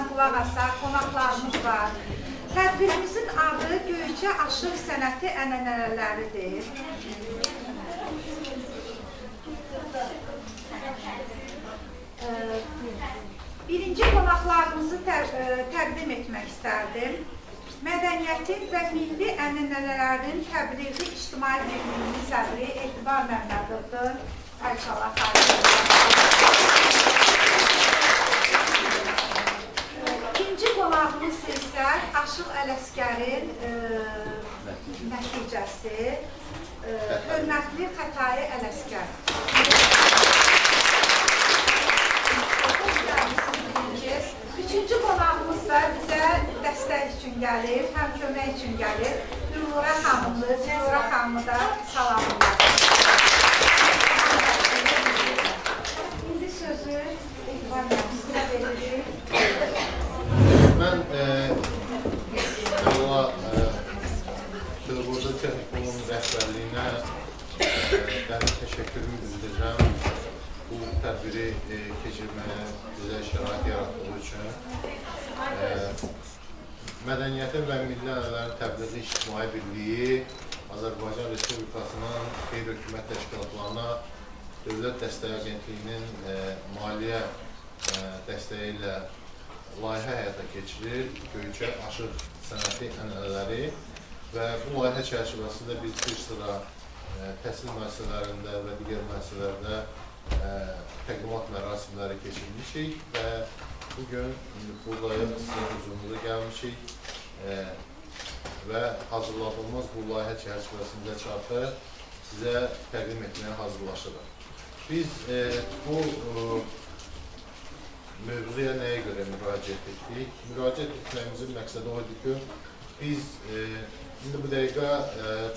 birazdan qulaq asaq, qonaqlarımız var. Tədbirimizin adı Göyçə Aşıq Sənəti Ənənələridir. Birinci qonaqlarımızı təqdim etmək istərdim. Mədəniyyətin və milli ənənələrin təbliği İctimai Birliyinin sədri Etibar Məmmədovdur. Əlçala İkinci qonağımız isə Aşıq Ələsgərin nəticəsi, hörmətli Xətai Ələsgər. Üçüncü qonağımız da bizə dəstək üçün gəlir, həm kömək üçün gəlir. Zülura xanımdır, Zülura xanımı da salamlayır. İndi sözü Etibar Məmmədov'a veririk. Mən Kılıbozda Texnikum'un rəhbərliyinə dərin təşəkkürümü bildirirəm. Bu tədbiri keçirməyə bizə şərait yaratdığı üçün. Mədəniyyətin və Milli Ənənələrin Təbliği İctimai Birliyi Azərbaycan Respublikasının qeyri-hökumət təşkilatlarına Dövlət Dəstək Agentliyinin maliyyə dəstəyi ilə layihə həyata keçirir. Göyçə Aşıq Sənəti Ənənələri və bu layihə çərçivəsində biz bir sıra təhsil müəssisələrində və digər müəssisələrdə təqdimat mərasimləri keçirmişik və bugün buradayıq, sizin huzurumuza gəlmişik və hazırladığımız bu layihə çərçivəsində çarxı sizə təqdim etməyə hazırlaşırıq. Biz bu mövzuya nəyə görə müraciət etdik? Müraciət etməyimizin məqsədi oydu ki, biz indi bu dəqiqə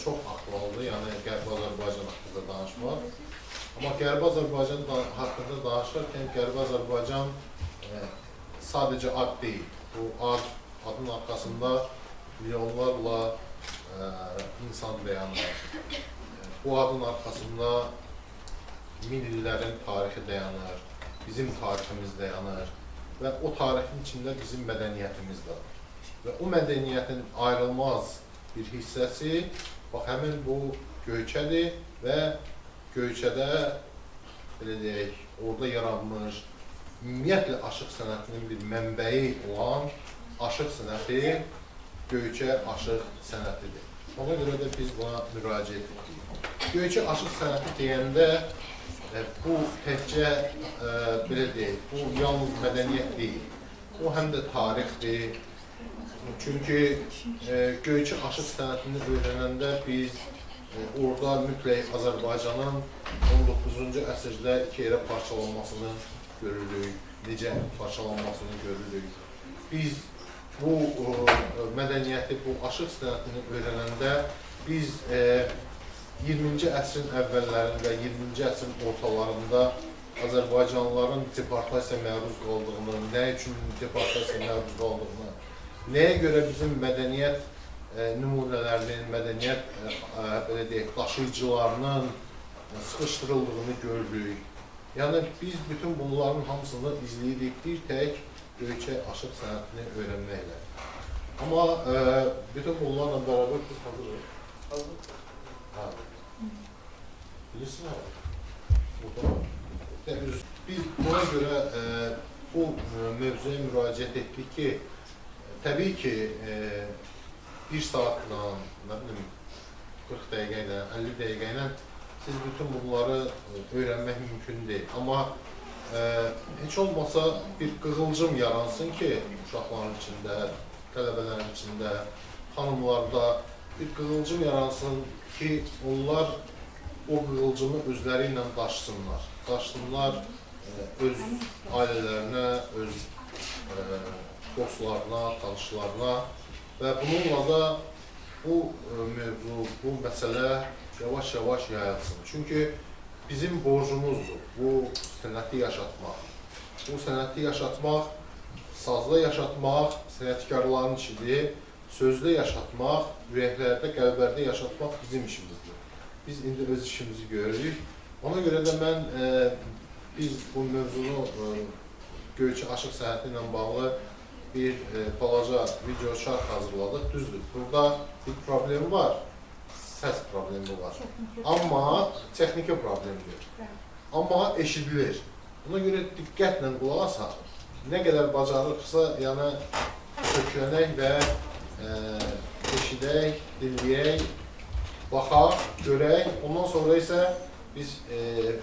çox aktualdır, yəni Qərbi Azərbaycan haqqında danışmaq. Amma Qərbi Azərbaycan haqqında danışarkən Qərbi Azərbaycan sadəcə ad deyil. Bu adın arxasında milyonlarla insan dayanır. Bu adın arxasında min illərin tarixi dayanır, bizim tariximiz dayanır və o tarixin içində bizim mədəniyyətimiz də var. Və o mədəniyyətin ayrılmaz bir hissəsi həmin bu Göyçədir və Göyçədə, belə deyək, orada yaranmış, ümumiyyətlə aşıq sənətinin bir mənbəyi olan aşıq sənəti Göyçə aşıq sənətidir. Ona görə də biz buna müraciət etdik. Göyçə aşıq sənəti deyəndə bu təkcə, belə deyək, bu yalnız mədəniyyət deyil. O həm də tarixdir. Çünki Göyçə aşıq sənətini öyrənəndə biz orada mütləq Azərbaycanın 19-cu əsrdə iki yerə parçalanmasını görürük, necə parçalanmasını görürük. Biz bu mədəniyyəti, bu aşıq sənətini öyrənəndə biz 20-ci əsrin əvvəllərində, 20-ci əsrin ortalarında Azərbaycanlıların deportasiya məruz qaldığını, nə üçün deportasiya məruz qaldığını, nəyə görə bizim mədəniyyət nümunələrinin, mədəniyyət daşıyıcılarının sıxışdırıldığını gördük. Yəni, biz bütün bunların hamısını izləyirik bir tək Göyçə aşıq sənətini öyrənməklə. Amma bütün bunlarla bərabər biz hazırıq. Bilirsin abi? Biz buna görə bu mövzuya müraciət etdik ki, təbii ki, bir saatla, 40 dəqiqə ilə, 50 dəqiqə ilə siz bütün bunları öyrənmək mümkün deyil. Amma heç olmasa bir qığılcım yaransın ki, uşaqların içində, tələbələrin içində, xanımlarda bir qığılcım yaransın ki, onlar o qığılcımı özləri ilə daşısınlar. Daşısınlar öz ailələrinə, öz dostlarına, tanışlarına və bununla da bu mövzu, bu məsələ yavaş-yavaş yayılsın. Çünki bizim borcumuzdur bu sənəti yaşatmaq. Bu sənəti yaşatmaq, sazda yaşatmaq sənətkarların işidir, sözdə yaşatmaq, ürəklərdə, qəlblərdə yaşatmaq bizim işimizdir. Biz indi öz işimizi görürük. Ona görə də mən biz bu mövzunu Göyçə aşıq sənəti ilə bağlı bir balaca video şart hazırladıq. Düzdür, burada bir problem var, səs problemi var. Amma texniki problemdir. Amma eşidilir. Buna görə diqqətlə qulaq asaq, nə qədər bacarırıqsa, yəni köklənək və eşidək, dinləyək, baxaq, görək. Ondan sonra isə biz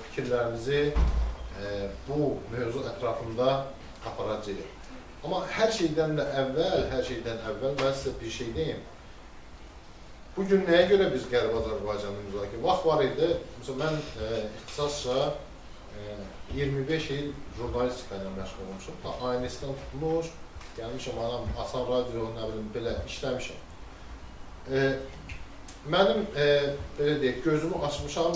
fikirlərimizi bu mövzu ətrafında aparacağıq. Amma hər şeydən əvvəl mən sizə bir şey deyim. Bugün nəyə görə biz Qərbi Azərbaycanı müzakirə? Vaxt var idi, mən ixtisasca 25 il jurnalistika ilə məşğul olmuşum. ANS-dən tutmuş, gəlmişəm, Asan Radio, nə bilim, belə işləmişəm. Mənim, belə deyək, gözümü açmışam,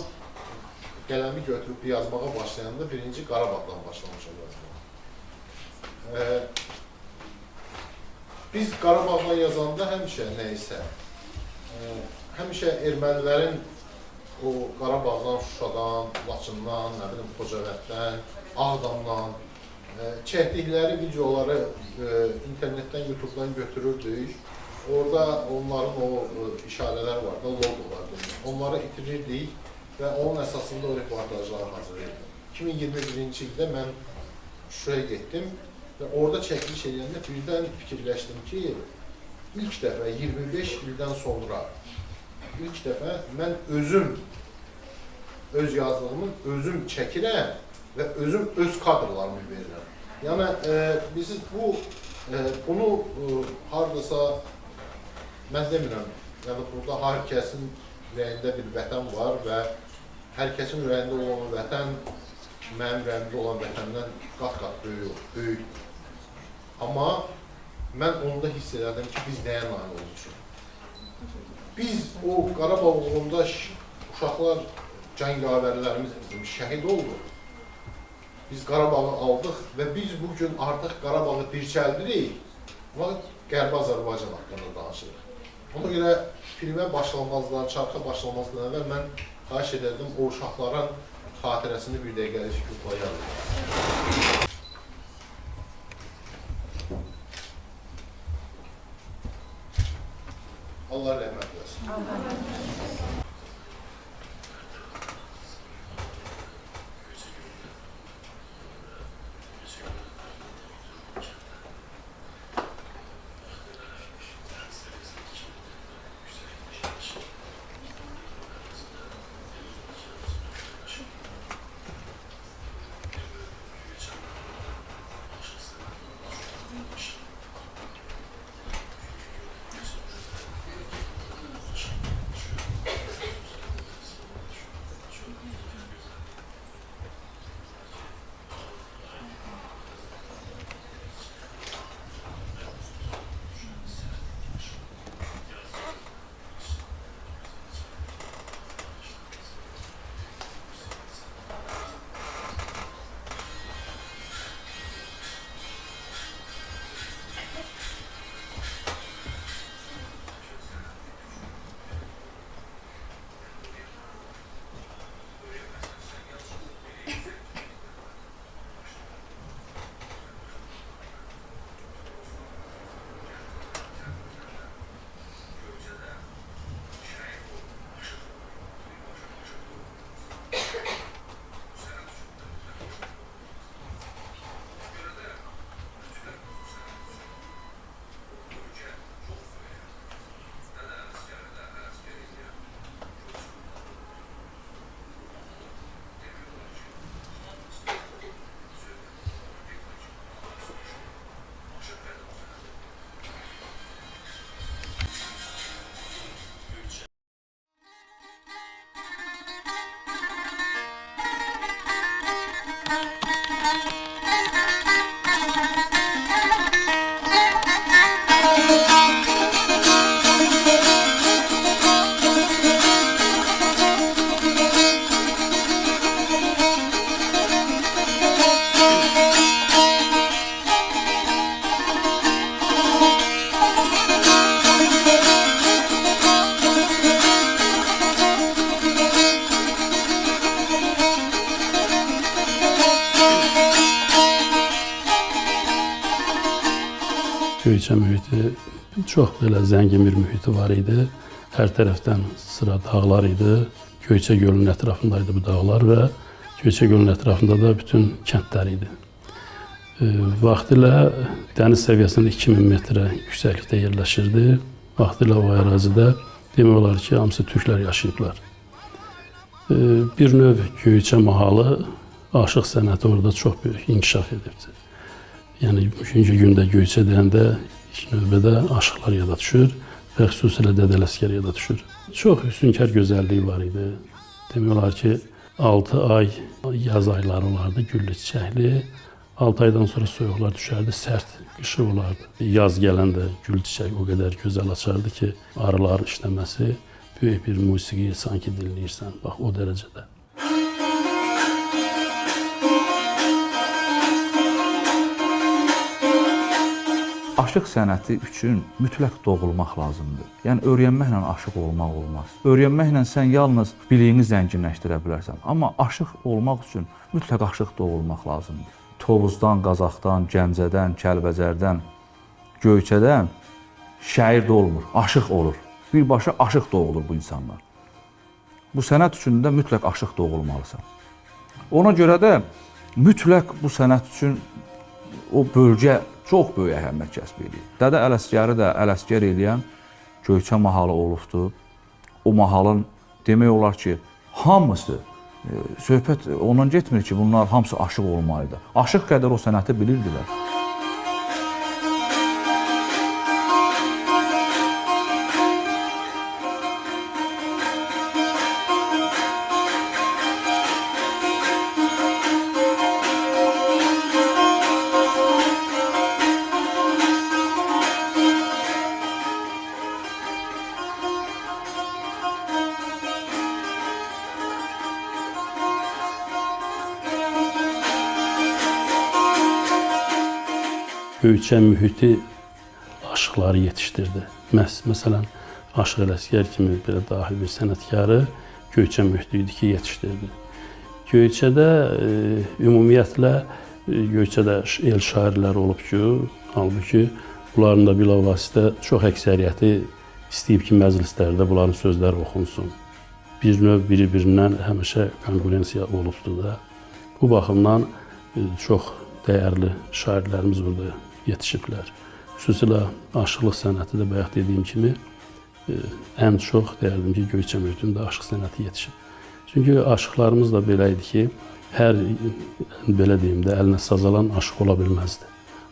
qələmi götürüb yazmağa başlayanda birinci Qarabağdan başlamışam yazmağa. Biz Qarabağdan yazanda həmişə nəysə, həmişə ermənilərin o Qarabağdan, Şuşadan, Laçından, nə bilim, Xocavənddən, Ağdamdan çəkdikləri videoları internetdən, YouTube'dan götürürdük. Orada onların o işarələr var da, logolar demək. Onları itirirdik və onun əsasında o reportajları hazırlayırdım. 2021-ci ildə mən Şuşaya getdim və orada çəkiliş edəndə birdən fikirləşdim ki, ilk dəfə 25 ildən sonra ilk dəfə mən özüm öz yazdığımı özüm çəkirəm və özüm öz kadrlarımı verirəm. Yəni biz bunu hardasa mən demirəm, yəni burada hər kəsin ürəyində bir vətən var və hər kəsin ürəyində olan vətən mənim ürəyimdə olan vətəndən qat-qat böyükdür. Amma mən onda hiss elədim ki, biz nəyə nail olmuşuq? Biz o Qarabağ uğrunda uşaqlar, cəngavərlərimiz bizim şəhid oldu. Biz Qarabağı aldıq və biz bugün artıq Qarabağı dirçəldirik və Qərbi Azərbaycan haqqında danışırıq. Ona görə filmə başlamazdan, çarxa başlamazdan əvvəl mən xahiş edirdim o uşaqların xatirəsini bir dəqiqəlik sükutlayalım. Allah rəhmət eləsin. Göyçə mühiti çox belə zəngin bir mühiti var idi. Hər tərəfdən sıra dağlar idi. Göyçə gölünün ətrafındaydı bu dağlar və Göyçə gölünün ətrafında da bütün kəndlər idi. Vaxtilə dəniz səviyyəsində 2000 metrə yüksəklikdə yerləşirdi. Vaxtilə o ərazidə demək olar ki, hamısı türklər yaşayıblar. Bir növ Göyçə mahalı, aşıq sənəti orada çox böyük inkişaf edibdir. Yəni, bugünkü gündə Göyçə deyəndə ilk növbədə aşıqlar yada düşür və xüsusilə Dədə Ələsgər yada düşür. Çox hüsünkar gözəlliyi var idi. Demək olar ki, 6 ay yaz ayları olardı, güllü çiçəkli. 6 aydan sonra soyuqlar düşərdi, sərt qışı olardı. Yaz gələndə gül çiçək o qədər gözəl açardı ki, arıların işləməsi böyük bir musiqi sanki dinləyirsən, bax o dərəcədə. Aşıq sənəti üçün mütləq doğulmaq lazımdır. Yəni, öyrənməklə aşıq olmaq olmaz. Öyrənməklə sən yalnız biliyini zənginləşdirə bilərsən. Amma aşıq olmaq üçün mütləq aşıq doğulmaq lazımdır. Tovuzdan, Qazaxdan, Gəncədən, Kəlbəcərdən, Göyçədən şair də olmur, aşıq olur. Birbaşa aşıq doğulur bu insanlar. Bu sənət üçün də mütləq aşıq doğulmalısan. Ona görə də mütləq bu sənət üçün o bölgə çox böyük əhəmiyyət kəsb edir. Dədə Ələsgəri də Ələsgər eləyən Göyçə mahalı olubdur. O mahalın demək olar ki, hamısı, söhbət ondan getmir ki, bunlar hamısı aşıq olmalıdır. Aşıq qədər o sənəti bilirdilər. Göyçə mühiti aşıqları yetişdirdi. Məsələn, Aşıq Ələsgər kimi belə dahi bir sənətkarı Göyçə mühiti idi ki, yetişdirdi. Göyçədə ümumiyyətlə Göyçədə el şairləri olub ki, halbuki bunların da bilavasitə çox əksəriyyəti istəyib ki, məclislərdə bunların sözləri oxunsun. Bir növ biri-birindən həmişə konkurensiya olubdur da. Bu baxımdan çox dəyərli şairlərimiz orada yetişiblər. Xüsusilə aşıqlıq sənəti də bayaq dediyim kimi ən çox deyərdim ki, Göyçə mühitində aşıq sənəti yetişib. Çünki aşıqlarımız da belə idi ki, hər belə deyim də əlinə saz alan aşıq ola bilməzdi.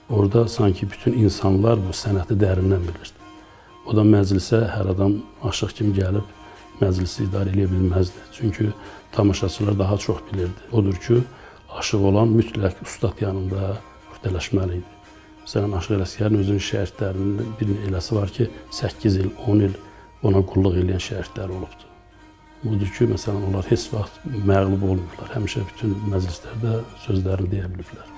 Orada sanki bütün insanlar bu sənəti dərindən bilirdi. O da məclisə hər adam aşıq kimi gəlib məclisi idarə edə bilməzdi. Çünki tamaşaçılar daha çox bilirdi. Odur ki, aşıq olan mütləq ustad yanında püxtələşməli idi. Məsələn, Aşıq Ələsgərin özünün şəriətlərinin bir eləsi var ki, 8 il, 10 il ona qulluq edən şəriətlər olubdur. Budur ki, məsələn, onlar heç vaxt məğlub olmurlar. Həmişə bütün məclislərdə sözlərini deyə biliblər.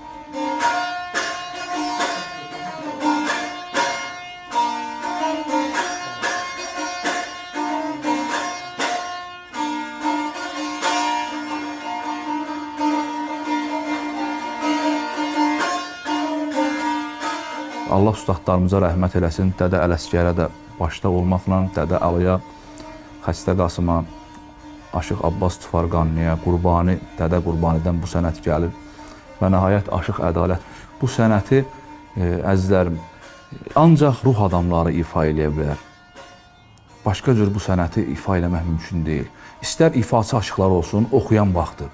Allah ustadlarımıza rəhmət eləsin, Dədə Ələsgərə də başda olmaqla, Dədə Əliyə, Xəstə Qasıma, Aşıq Abbas Tufarqanlıya, Qurbani, Dədə Qurbanidən bu sənət gəlir və nəhayət Aşıq Ədalət. Bu sənəti, əzizlərim, ancaq ruh adamları ifa eləyə bilər. Başqa cür bu sənəti ifa eləmək mümkün deyil. İstər ifaçı aşıqlar olsun, oxuyan vaxtı.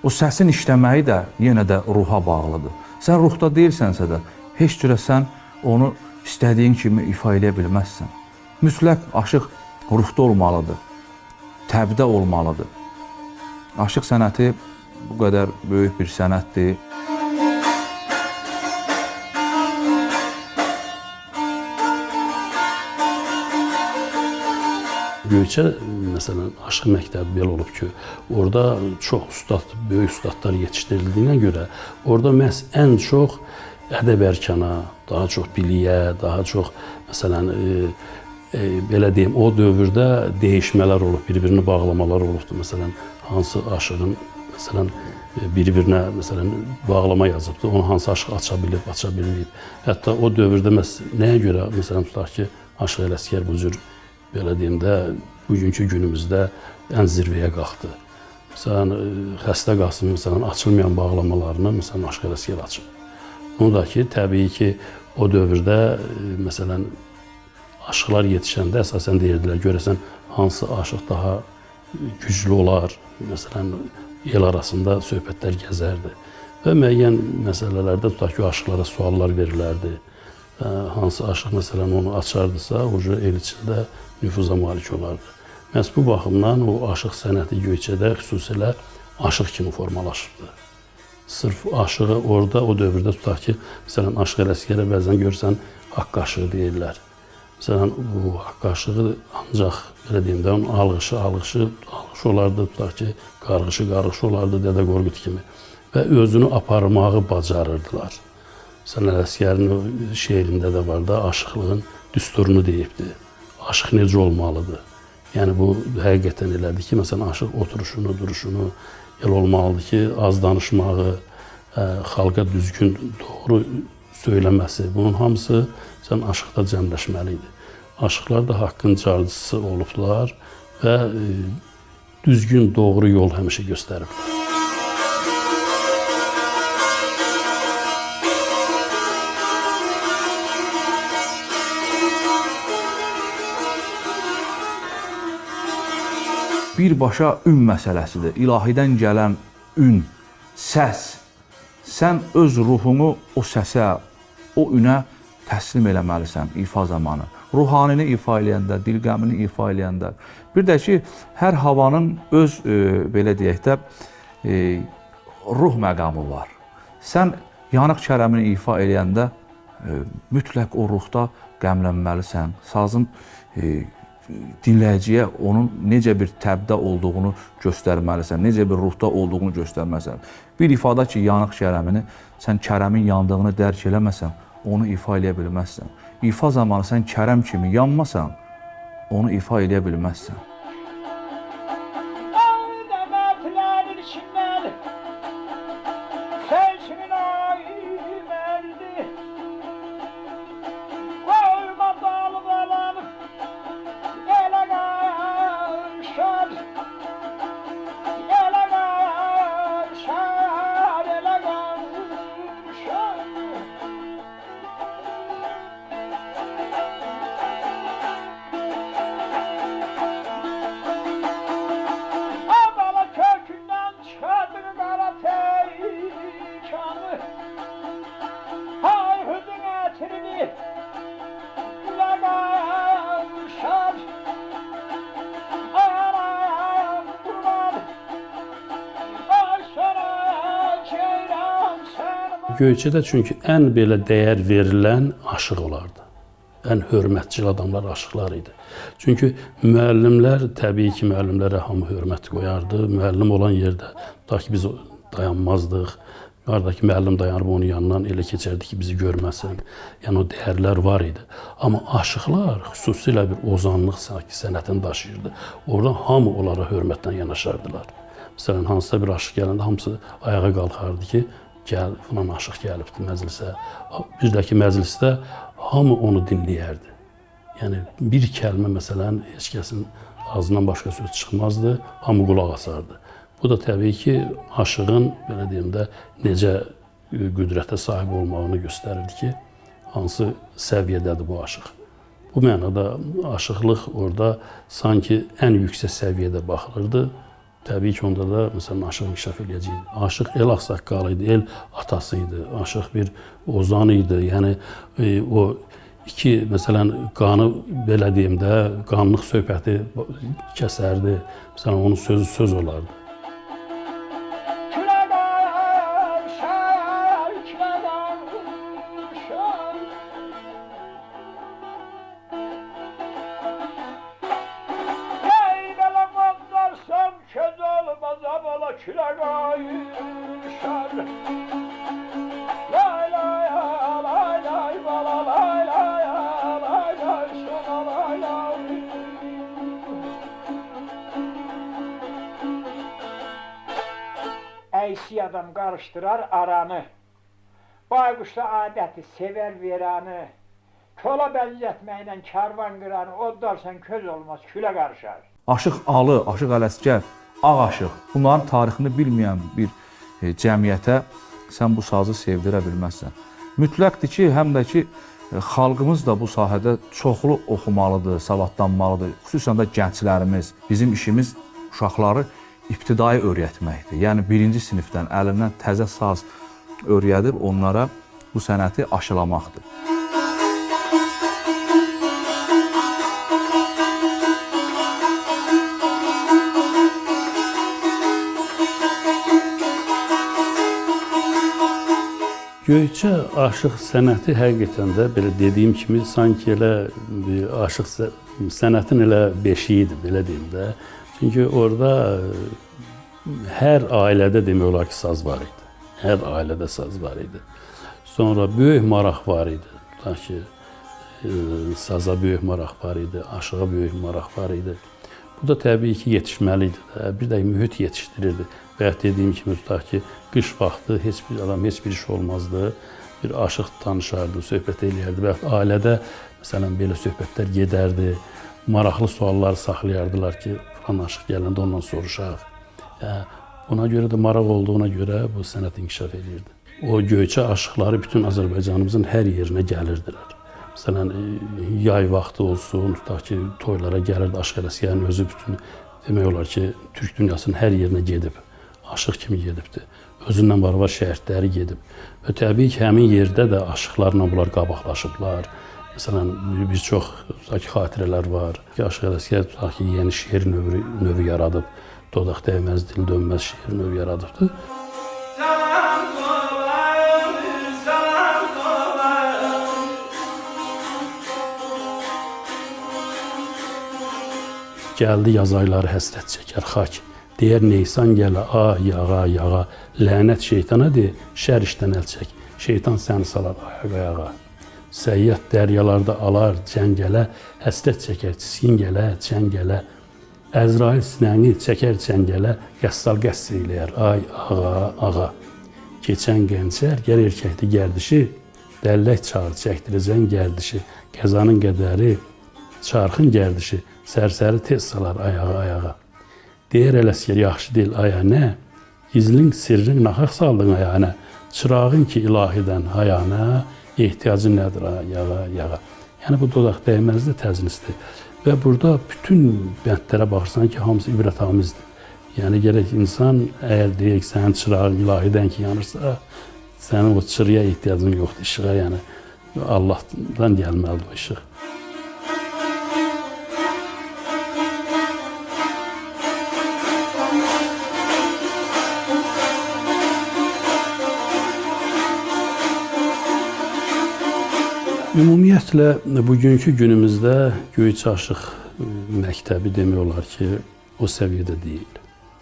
O səsin işləməyi də yenə də ruha bağlıdır. Sən ruhda deyilsənsə də, heç cürə sən onu istədiyin kimi ifa eləyə bilməzsən. Mütləq aşıq ruhda olmalıdır, təbdə olmalıdır. Aşıq sənəti bu qədər böyük bir sənətdir. Göyçə, məsələn, aşıq məktəbi belə olub ki, orada çox ustad, böyük ustadlar yetişdirildiyinə görə, orada məhz ən çox ədəb-ərkana, daha çox biliyə, daha çox, məsələn, belə deyim, o dövrdə dəyişmələr olub, bir-birini bağlamalar olubdur. Məsələn, hansı aşığın, məsələn, bir-birinə məsələn bağlama yazıbdı. Onu hansı aşıq aça bilib, aça bilməyib. Hətta o dövrdə nəyə görə məsələn tutaq ki, Aşıq Ələsgər bu cür belə deyim də bugünkü günümüzdə ən zirvəyə qalxdı. Məsələn Xəstə Qasımın məsələn açılmayan bağlamalarını məsələn Aşıq Ələsgər açıb. Bunu da ki, təbii ki, o dövrdə məsələn aşıqlar yetişəndə əsasən deyirdilər, görəsən hansı aşıq daha güclü olar, məsələn el arasında söhbətlər gəzərdi və müəyyən məsələlərdə tutaq ki, aşıqlara suallar verilərdi. Hansı aşıq məsələn onu açardısa, o el içində nüfuza malik olardı. Məhz bu baxımdan o aşıq sənəti Göyçədə xüsusilə aşıq kimi formalaşıbdı. Sırf aşığı orada o dövrdə tutaq ki, məsələn Aşıq Ələsgərə bəzən görürsən haqq aşığı deyirlər. Məsələn bu haqq aşığı ancaq belə deyim də onun alğışı olardı, tutaq ki, qarğışı olardı Dədə Qorqud kimi və özünü aparmağı bacarırdılar. Məsələn Ələsgərin şeirində də var da aşıqlığın düsturunu deyibdi. Aşıq necə olmalıdır? Yəni bu həqiqətən elədir ki, məsələn aşıq oturuşunu, duruşunu elə olmalıdır ki, az danışmağı, xalqa düzgün, doğru söyləməsi, bunun hamısı məsələn aşıqda cəmləşməli idi. Aşıqlar da haqqın carcısı olublar və düzgün, doğru yol həmişə göstəriblər. Birbaşa ün məsələsidir. İlahidən gələn ün, səs. Sən öz ruhunu o səsə, o ünə təslim eləməlisən ifa zamanı. Ruhanini ifa eləyəndə, dilqəmini ifa eləyəndə. Bir də ki, hər havanın öz, belə deyək də, ruh məqamı var. Sən yanıq kərəmini ifa eləyəndə mütləq o ruhda qəmlənməlisən. Sazın dinləyiciyə onun necə bir təbdə olduğunu göstərməlisən, necə bir ruhda olduğunu göstərməlisən. Bir ifada ki, yanıq kərəmini, sən kərəmin yandığını dərk eləməsən, onu ifa eləyə bilməzsən. İfa zamanı sən kərəm kimi yanmasan, onu ifa eləyə bilməzsən. Göyçədə çünki ən belə dəyər verilən aşıq olardı. Ən hörmətcil adamlar aşıqlar idi. Çünki müəllimlər, təbii ki, müəllimlərə hamı hörmət qoyardı. Müəllim olan yerdə, tutaq ki, biz dayanmazdıq. Qaradakı müəllim dayanıb onun yanından elə keçərdi ki, bizi görməsin. Yəni o dəyərlər var idi. Amma aşıqlar xüsusilə bir ozanlıq sənətini daşıyırdı. Oradan hamı onlara hörmətlə yanaşardılar. Məsələn, hansısa bir aşıq gələndə hamısı ayağa qalxardı ki, gəl, filan aşıq gəlibdi məclisə. Bir də ki, məclisdə hamı onu dinləyərdi. Yəni, bir kəlmə, məsələn, heç kəsin ağzından başqa söz çıxmazdı, hamı qulaq asardı. Bu da təbii ki, aşığın, belə deyim də, necə qüdrətə sahib olmağını göstərirdi ki, hansı səviyyədədir bu aşıq. Bu mənada aşıqlıq orada sanki ən yüksək səviyyədə baxılırdı. Təbii ki, onda da, məsələn, aşıq inkişaf eləyəcəkdi. Aşıq el ağsaqqalı idi, el atası idi, aşıq bir ozan idi. Yəni, o iki, məsələn, qanı, belə deyim də, qanlıq söhbəti kəsərdi. Məsələn, onun sözü söz olardı. Neysi adam karıştırar aranı. Baykuşda adeti sever veranı. Kola benzetməklə karvan qıranı, oddarsan köz olmaz, külə qarışar. Aşıq Alı, Aşıq Ələsgər, Ağ Aşıq. Bunların tarixini bilməyən bir cəmiyyətə sən bu sazı sevdirə bilməzsən. Mütləqdir ki, həm də ki, xalqımız da bu sahədə çoxlu oxumalıdır, savadlanmalıdır. Xüsusən də gənclərimiz. Bizim işimiz uşaqları ibtidai öyrətməkdir. Yəni, 1-ci sinifdən əlindən təzə saz öyrədib onlara bu sənəti aşılamaqdır. Göyçə aşıq sənəti həqiqətən də belə dediyim kimi sanki elə aşıq sənətin elə beşiyidir, belə deyim də. Çünki orada hər ailədə demək olar ki, saz var idi. Hər ailədə saz var idi. Sonra böyük maraq var idi. Tutaq ki, saza böyük maraq var idi, aşığa böyük maraq var idi. Bu da təbii ki, yetişməli idi də. Bir də mühit yetişdirirdi. Və ya dediyim kimi, tutaq ki, qış vaxtı heç bir adam, heç bir iş olmazdı. Bir aşıq danışardı, söhbət eləyərdi və ya ailədə, məsələn, belə söhbətlər gedərdi. Maraqlı suallar saxlayardılar ki, falan aşıq gələndə ondan soruşaq. Buna görə də maraq olduğuna görə bu sənət inkişaf edirdi. O Göyçə aşıqları bütün Azərbaycanımızın hər yerinə gəlirdilər. Məsələn, yay vaxtı olsun, tutaq ki, toylara gəlirdi Aşıq Ələsgərin özü bütün, demək olar ki, Türk dünyasının hər yerinə gedib, aşıq kimi gedibdir. Özündən var şəhidləri gedib. Və təbii ki, həmin yerdə də aşıqlarla bunlar qabaqlaşıblar. Məsələn, bir çox xatirələr var. Aşıq Ələsgər tutaq ki, yeni şeir növü yaradıb. Dodaq dəyməz, dil dönməz şeir növü yaradıbdır. Gəldi yaz ayları həsrət çəkər xak. Deyər Neysan gələ, yağa, yağa. Lənət şeytana de, şər işdən əl çək. Şeytan səni salar ayağa. Səyyət dəryalarda alar, cəngələ. Həsrət çəkər, çiskin gələ, cəngələ. Əzrail sinəni çəkər cəngələ. Qəssal qəss eləyər, ay, ağa. Keçən gəncər, gəl erkəkli gərdişi. Dəllək çağır, çəkdirəcən gərdişi. Qəzanın qədəri, çarxın gərdişi. Sərsəri tez salar ayağa. Deyər Ələsgər, yaxşı deyil, aya nə? Gizlin sirrin naxaq saldın ayağına. Çırağın ki ilahidən hayana, ehtiyacın nədir yağa. Yəni bu dodaq dəyməzdir, təznisdir. Və burada bütün bəndlərə baxırsan ki, hamısı ibrətamizdir. Yəni gərək insan, əgər deyək, sənin çırağın ilahidən ki yanırsa, sənin o çırıya ehtiyacın yoxdur, işığa, yəni Allahdan gəlməlidir o işıq. Ümumiyyətlə, bugünkü günümüzdə Göyçə Aşıq məktəbi demək olar ki, o səviyyədə deyil.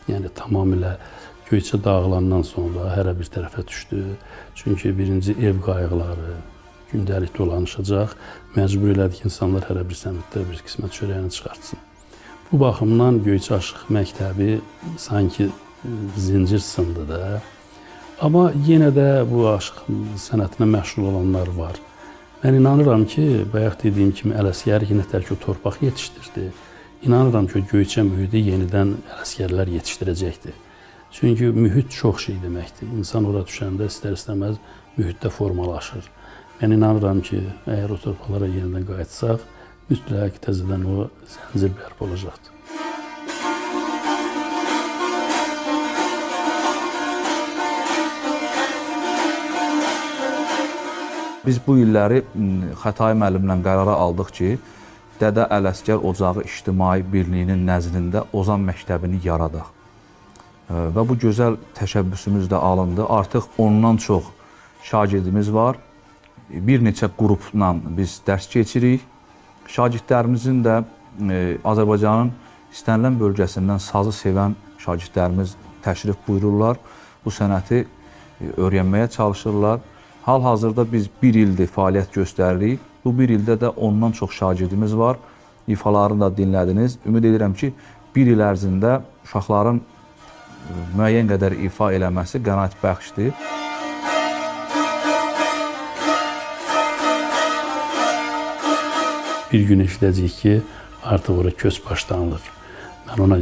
Yəni, tamamilə Göyçə dağılandan sonra hərə bir tərəfə düşdü. Çünki birinci ev qayğıları gündəlik dolanışacaq. Məcbur elədik ki, insanlar hərə bir səmtdə bir qismət çörəyini çıxartsın. Bu baxımdan Göyçə Aşıq məktəbi sanki zincir sındı da. Amma yenə də bu aşıq sənətinə məşğul olanlar var. Mən inanıram ki, bayaq dediyim kimi Ələsgər yenə tək o torpaq yetişdirdi. İnanıram ki, Göyçə mühiti yenidən Ələsgərlər yetişdirəcəkdir. Çünki mühit çox şey deməkdir. İnsan ora düşəndə istər-istəməz mühitdə formalaşır. Mən inanıram ki, əgər o torpaqlara yenidən qayıtsaq, mütləq təzədən o zəncir bərpa olacaqdır. Biz bu illəri Xətai müəllimlə qərara aldıq ki, Dədə Ələsgər Ocağı İctimai Birliyinin nəzdində Ozan məktəbini yaradaq. Və bu gözəl təşəbbüsümüz də alındı. Artıq ondan çox şagirdimiz var. Bir neçə qrupla biz dərs keçirik. Şagirdlərimizin də Azərbaycanın istənilən bölgəsindən sazı sevən şagirdlərimiz təşrif buyururlar. Bu sənəti öyrənməyə çalışırlar. Hal-hazırda biz bir ildir fəaliyyət göstəririk. Bu bir ildə də ondan çox şagirdimiz var. İfalarını da dinlədiniz. Ümid edirəm ki, bir il ərzində uşaqların müəyyən qədər ifa eləməsi qənaətbəxşdir. Bir gün eşidəcəyik ki, artıq ora köç başlanılır. Mən ona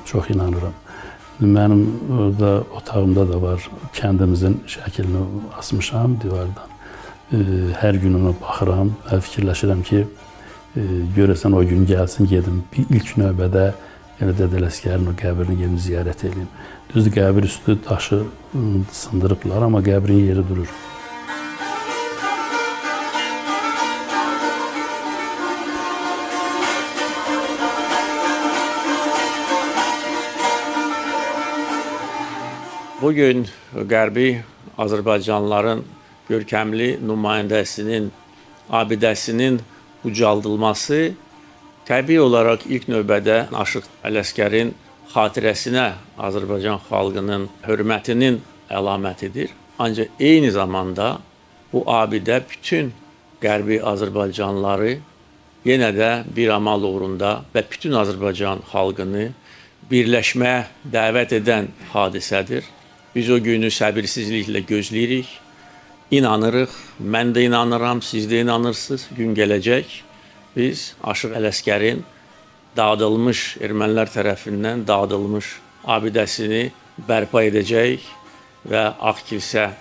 çox inanıram. Mənim orada otağımda da var, kəndimizin şəklini asmışam divardan. Hər gün ona baxıram və fikirləşirəm ki, görəsən o gün gəlsin, gedim. Bir ilk növbədə Dədə Ələsgərin o qəbrini gedim ziyarət edeyim. Düzdür, qəbir üstü daşı sındırıblar, amma qəbrin yeri durur. Bugün Qərbi Azərbaycanlıların görkəmli nümayəndəsinin abidəsinin ucaldılması təbii olaraq ilk növbədə Aşıq Ələsgərin xatirəsinə Azərbaycan xalqının hörmətinin əlamətidir. Ancaq eyni zamanda bu abidə bütün Qərbi Azərbaycanlıları yenə də bir amal uğrunda və bütün Azərbaycan xalqını birləşməyə dəvət edən hadisədir. Biz o günü səbirsizliklə gözləyirik, inanırıq, mən də inanıram, siz də inanırsınız, gün gələcək. Biz Aşıq Ələsgərin dağıdılmış, ermənilər tərəfindən dağıdılmış abidəsini bərpa edəcək və Ağkilsə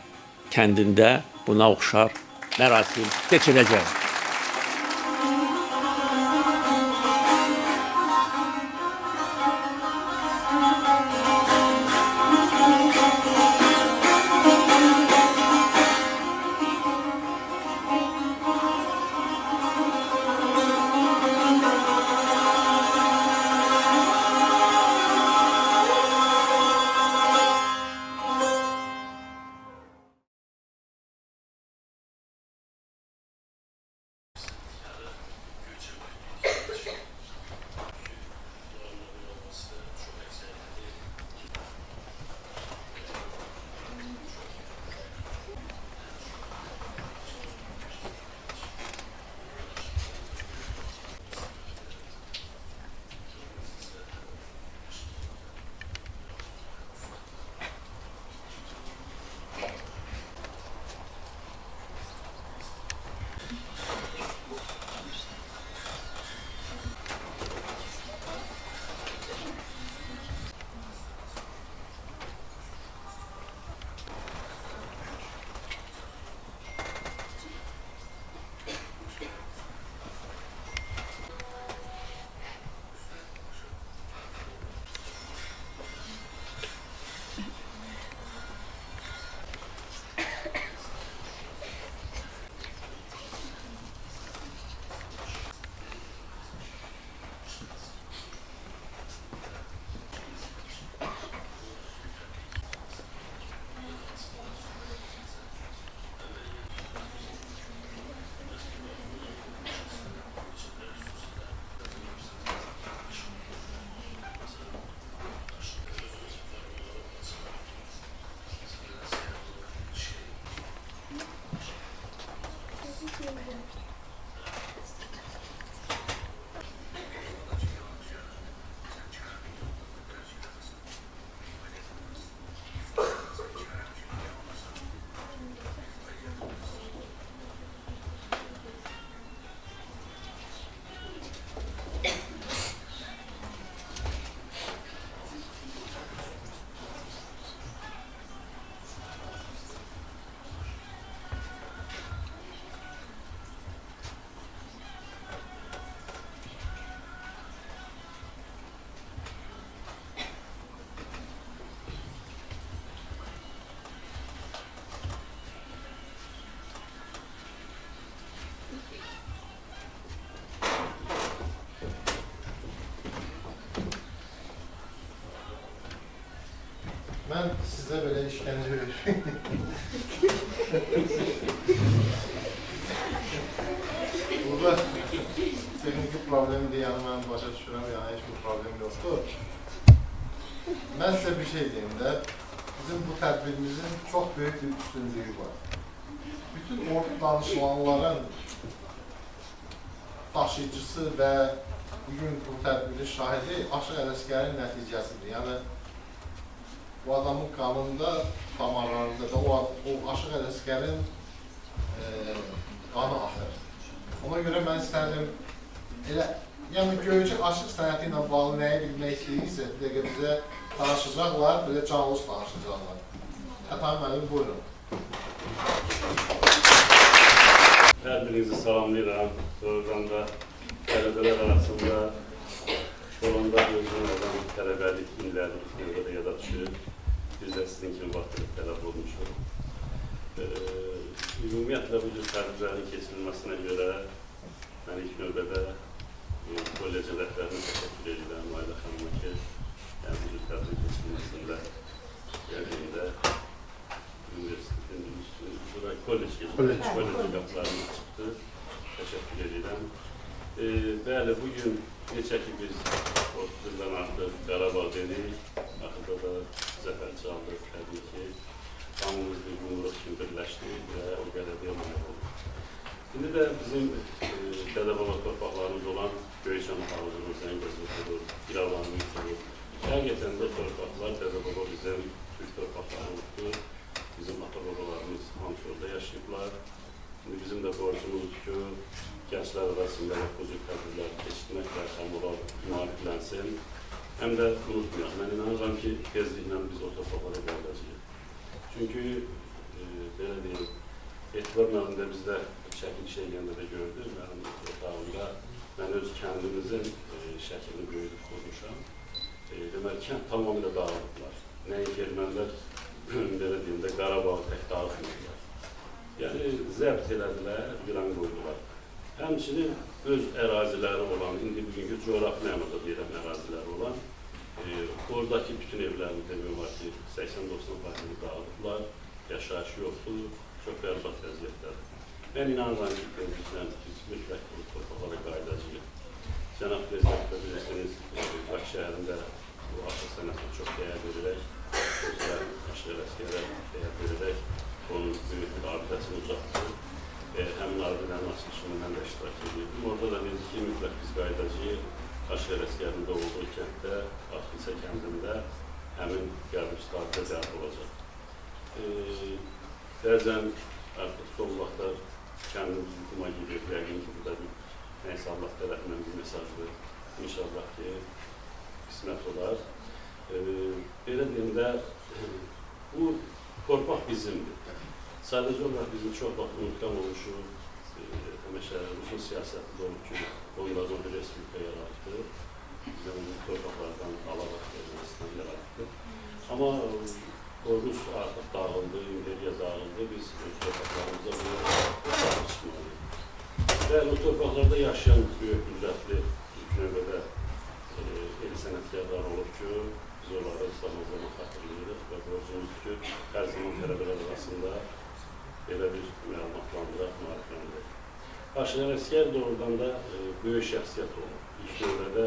kəndində buna oxşar mərasim keçirəcək. Mən sizə belə işgəncə verirəm. Burada texniki problemdir, yəni mən başa düşürəm, yəni heç bir problem yoxdur. Mən sizə bir şey deyim də, bizim bu tədbirimizin çox böyük bir üstünlüyü var. Bütün ordu danışılanların daşıyıcısı və bugün bu tədbirin şahidi Aşıq Ələsgərin nəticəsidir. Yəni, bu adamın qanında, damarlarında da o Aşıq Ələsgərin qanı axır. Ona görə mən istərdim, yəni Göyçə aşıq sənəti ilə bağlı nəyi bilmək istəyirsə, bir dəqiqə bizə danışacaqlar, belə canlı danışacaqlar. Xətai müəllim, buyurun. Hər birinizi salamlayıram. Doğrudan da tələbələr arasında sonunda özünün olan tələbəlik illəri ilk yada düşür. Biz də sizin kimi vaxtında tələb olmuşuq. Ümumiyyətlə bu cür tədbirlərin keçirilməsinə görə mən ilk növbədə kollecin rəhbərinə təşəkkür edirəm, Ayla xanıma ki, bu cür tədbirin keçirilməsində gəldiyində universitetin kollec qapılarına çıxdı. Təşəkkür edirəm. Bəli, bugün neçə ki biz 30 ildən artıq Qarabağ dedik, axırda da zəfər çaldıq, təbii ki, hamımız bir qumruq kimi birləşdik və o qələbəyə malik olduq. İndi də bizim dədə-baba torpaqlarımız olan Göyçə havuzumuz, Zəngəzur, İrəvanımız, həqiqətən də torpaqlar dədə-baba bizim Türk torpaqlarımızdır. Bizim ata-babalarımız hamısı orada yaşayıblar. Şimdi bizim də borcumuzdur ki, gənclər arasında bu cür tədbirlər keçirməklə həm onlar müalicələnsin, həm də unutmayaq. Mən inanıram ki, tezliklə biz o torpaqlara gələcəyik. Çünki, belə deyim, Etibar müəllimdə bizdə çəkilişə gəndə də gördüm, mənim otağımda mən öz kəndimizin şəklini böyüdüb qurmuşam. Deməli, kənd tamamilə dağılıblar. Nəinki ermənilər, belə deyim də, Qarabağı tək dağıtmıyorlar. Yəni, zəbt elədilər, viran qoydular. Həmçinin öz əraziləri olan, indi bugünkü coğrafi mənada deyirəm əraziləri olan, oradakı bütün evlərini demək var ki, 80-90% dağılıblar, yaşayış yoxdur, çox bərbad vəziyyətlərdir. Mən inanıram ki, biz mütləq bu torpaqlara qayıdacağıq. Cənab Prezident də bilirsiniz, Bakı şəhərində bu aşıq sənətini çox dəyər verərək, özlər Aşıq Ələsgərə dəyər verərək, onun böyük bir abidəsini uzatdı. Həmin abidələrin açılışını mən də iştirak edirdim. Orada da dedik ki, mütləq biz qayıdacağıq. Aşıq Ələsgərin doğulduğu kənddə, Axilsə kəndində həmin qəbul stadı dərd olacaq. Bəzən artıq son vaxtlar kəndimiz hükuma gidiyor. Yəqin ki, burada bir nəysə Allah tərəfindən bir mesajdır. İnşallah ki, qismət olar. Belə deyim də, bu torpaq bizimdir. Sadəcə olaraq bizim çox vaxt unutqan oluşu, həmişə Rusun siyasətində olub ki, onlardan bir respublika yaratdı. Bizdən bu torpaqlardan Alabax Ermənistan yaratdı. Amma o Rus artıq dağıldı, imperiya dağıldı, biz torpaqlarımıza bunu sahib çıxmalıyıq. Və bu torpaqlarda yaşayan böyük qüdrətli ilk növbədə el sənətkarlar olub ki, biz onları zaman-zaman xatırlayırıq və borcumuzdur ki, hər zaman tələbələr arasında belə bir məlumatlandıraq, maarifləndirək. Aşıq Ələsgər doğrudan da böyük şəxsiyyət olub. İlk növbədə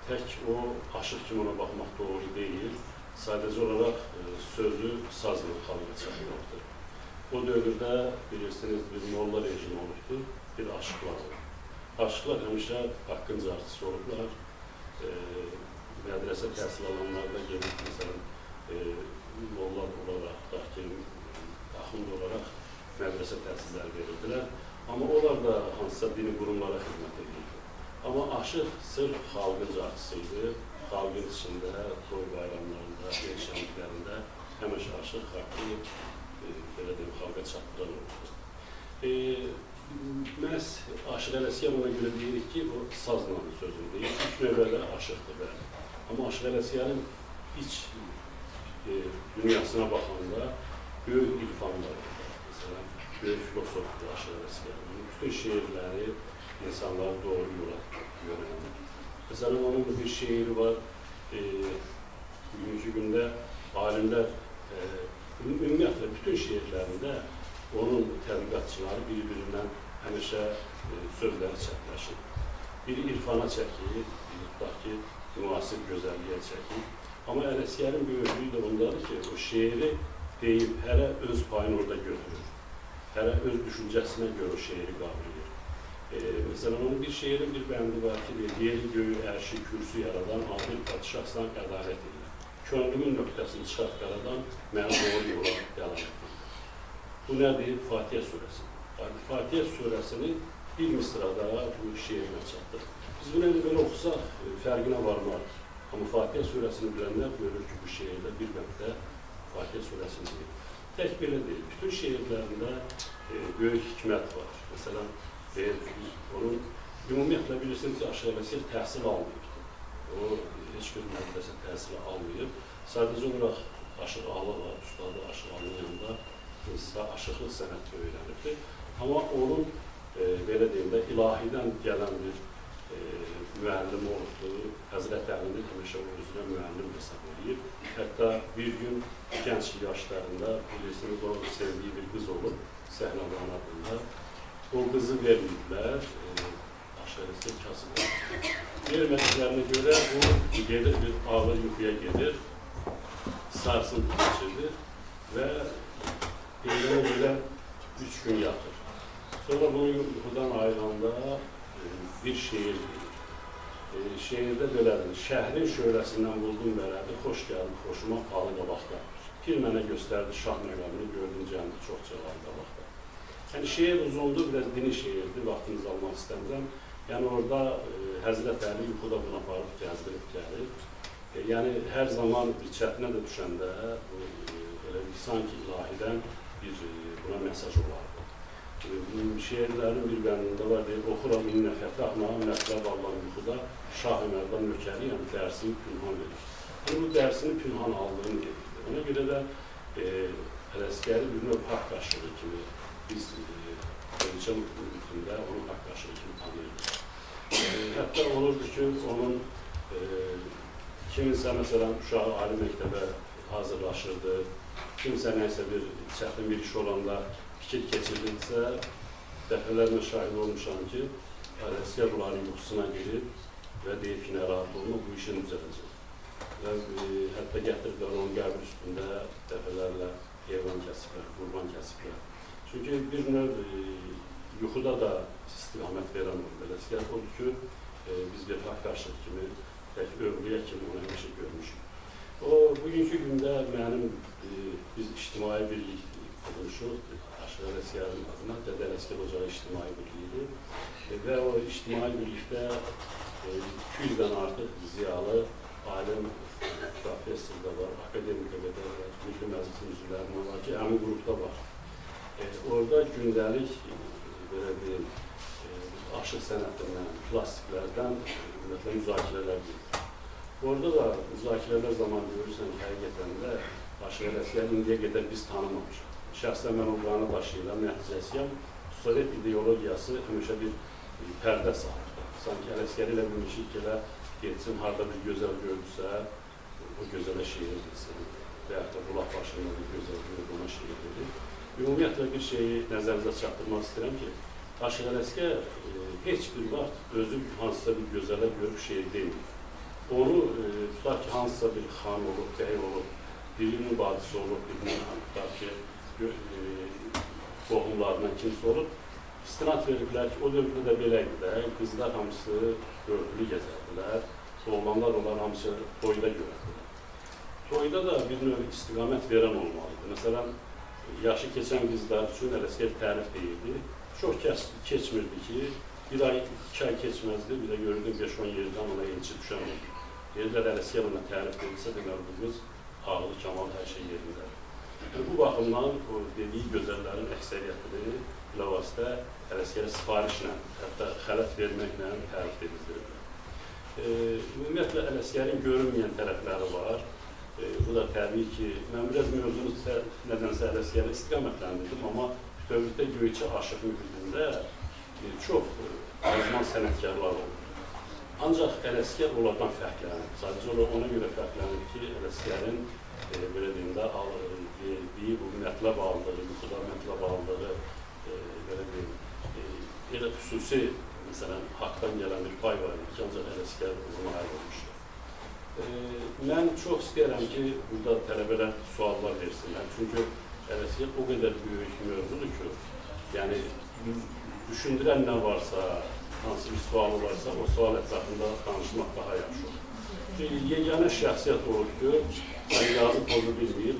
tək o aşıq kimi ona baxmaq doğru deyil, sadəcə olaraq sözü sazla xalqa çatmaqdır. O dövrdə bilirsiniz bir molla rejimi olubdur, bir aşıqlar olub. Aşıqlar həmişə haqqın carçısı olublar. Mədrəsə təhsil alanlarda gelib, məsələn, molla olaraq, axund olaraq mədrəsə təhsilləri verirdilər. Amma onlar da hansısa dini qurumlara xidmət edirdi. Amma aşıq sırf xalqın carçısıydı. Xalqın içində, toy bayramlarında, el şənliklərində həmişə aşıq xalqı, belə deyim, xalqa çatdıran olurdu. Məhz Aşıq Ələsgər ona görə deyirik ki, o sazla sözünü deyir. İlk növbədə aşıqdır bəli. Amma Aşıq Ələsgərin iç dünyasına baxanda böyük irfanlar var. Məsələn, böyük filosofdur Aşıq Ələsgər. Bütün şeirləri insanları doğru yola yönəldir. Məsələn, onun bir şeiri var. Bugünkü gündə alimlər, ümumiyyətlə bütün şeirlərində onun tədqiqatçıları bir-birindən həmişə sözləri çəkləşir. Biri irfana çəkir, biri tutaq ki, müasir gözəlliyə çəkir. Amma Ələsgərin böyüklüyü də ondadır ki, o şeiri deyib, hərə öz payını orada götürür. Hərə öz düşüncəsinə görə o şeiri qavrayır. Məsələn, onun bir şeirin bir bəndi var ki, yeri, göyü, ərşi, kürsü yaradan adil padişahsan ədalət edir. könlümün nöqtəsini çıxartqaradan məni doğru yola dəlalət edir. Bu nədir? Fatihə surəsi. Fatihə surəsini bir misrada bu şeirinə çatdır. Biz bunu belə oxusaq, fərqinə varmaz. Amma Fatihə surəsini bilənlər görür ki, bu şeirdə bir məqdə Fatihə surəsini deyir. Tək belə deyil, bütün şeirlərində böyük hikmət var. Məsələn, onun ümumiyyətlə bilirsiniz ki, Aşıq Ələsgər təhsil almayıbdır. O, heç bir mədrəsə təhsili almayıb. Sadəcə olaraq Aşıq Alı var, ustadı Aşıq Alının yanında aşıqlıq sənəti öyrənibdir. Amma onun, belə deyim də, ilahidən gələn bir müəllim olubdur. Həzrət Əlini həmişə özünə müəllim hesab edir. Hətta bir gün gənc yaşlarında, bilirsiniz, o sevdiyi bir qız olub, Səhnəvan adında. O qızı verməyiblər, Aşıq Ələsgər kasıb edir. Vermədiklərinə görə o gedir, bir ağır yuxuya gedir, sarsıntı geçirdir və eylənə belə 3 gün yatır. Sonra bunu yuxudan ayrılanda bir şeir deyir. Şeirdə belədir, şəhrin şöhrəsindən buldum vərədi, xoş gəldi, xoşuma alı qabaqda. Pir mənə göstərdi şah məqamını, gördüm cəmdə çox cəlalı qabaqda. Yəni, şeir uzundur, biraz dini şeirdir, vaxtınızı almaq istəmirəm. Yəni, orada Həzrət Əli yuxuda buna aparıb gəzdirib gəlir. Yəni, hər zaman bir çətinə də düşəndə, sanki ilahidən bir buna mesaj olardı. Şeirlərin bir bəndində var, deyir, oxuram innə fətahna, mətləb Allah'ın yuxuda, Şah Əmərdən nökəri, yəni dərsini pünhan verir. Bu dərsini pünhan aldığını deyir. Ona görə də Ələsgəri bir növ haqq aşığı kimi, biz ölçəm mühitində onun haqq aşığı kimi tanıyırıq. Hətta olurdu ki, onun kiminsə, məsələn, uşağı ali məktəbə hazırlaşırdı, kimsə nəysə bir çətin bir iş olanda fikir keçirdiksə, dəfələrlə şahid olmuşam ki, Ələsgər onların yuxusuna girib və deyib ki, narahat olma, bu işin düzələcək. Və hətta gətirdilər onun qəbri üstündə dəfələrlə heyvan kəsiblər, qurban kəsiblər. Çünki bir növ yuxuda da istiqamət verən olur. Ələsgər odur ki, biz bir haqq aşıq kimi, tək övriyə kimi onu həmişə görmüşük. O, bugünkü gündə mənim biz ictimai birlik qurmuşuq, Aşıq Ələsgərin adına Dədə Ələsgər Ocağı İctimai Birliyidir və o ictimai birlikdə 200-dən artıq ziyalı, alim, professor da var, akademik da var, Milli Məclisin üzvlərindən var ki, həmin qrupda var. Orada gündəlik, belə deyim, aşıq sənətindən, plastiklərdən müzakirələr gedir. Orada da müzakirələr zamanı görürsən ki, həqiqətən də Aşıq Ələsgər indiyə qədər biz tanımamışıq. Şəxsən mən o qanı daşıyıram, nəticəsiyəm, Sovet ideologiyası həmişə bir pərdə salır. Sanki Ələsgər ilə bir işik elə getsin, harada bir gözəl gördüsə, o gözələ şeir bilsin və yaxud da qulaq başında bir gözəl görüb ona şeir verir. Ümumiyyətlə bir şeyi nəzərinizə çatdırmaq istəyirəm ki, Aşıq Ələsgər heç bir vaxt özü hansısa bir gözələ görüb şeir deyil. Onu tutar ki, hansısa bir xan olub, bəy olub, birinin badisi olub, birinin tutar ki, qohumlarından kimsə olub, istinad veriblər ki, o dövrdə də belə idi də, qızlar hamısı örtülü gəzərdilər, oğlanlar onlar hamısı toyda görərdilər. Toyda da bir növ istiqamət verən olmalıdır. Məsələn, yaşı keçən qızlar üçün Ələsgər tərif deyildi. Çox keçmirdi ki, bir ay, 2 ay keçməzdi, bir də görürdüm 5-10 yerdən ona elçi düşən oldu. Yerlər Ələsgər ona tərif edilsə, deməli bu qız ağlı, kamal, hər şey yerindədir. Bu baxımdan o dediyi gözəllərin əksəriyyətini bilavasitə Ələsgərə sifarişlə, hətta xələt verməklə tərif edildirirlər. Ümumiyyətlə, Ələsgərin görünməyən tərəfləri var. Bu da təbii ki, mən biraz mövzunu nədənsə Ələsgərə istiqamətləndirdim, amma bütövlükdə Göyçə aşıq mühitində çox azman sənətkarlar olur. Ancaq Ələsgər onlardan fərqlənir. Sadəcə ona görə fərqlənir ki, Ələsgərin belə deyim də, deyib bu mətləb aldığı, yuxuda mətləb aldığı, belə deyim, elə xüsusi, məsələn, haqdan gələn bir pay var ki, ancaq Ələsgər buna ayrılmışdır. Mən çox istəyirəm ki, burada tələbələr suallar versinlər. Çünki Ələsgər o qədər böyük mövzudur ki, yəni, düşündürən nə varsa, hansı bir sualı varsa, o sual ətrafında danışmaq daha yaxşı olur. yeganə şəxsiyyət olub ki, yazı pozu bilməyib,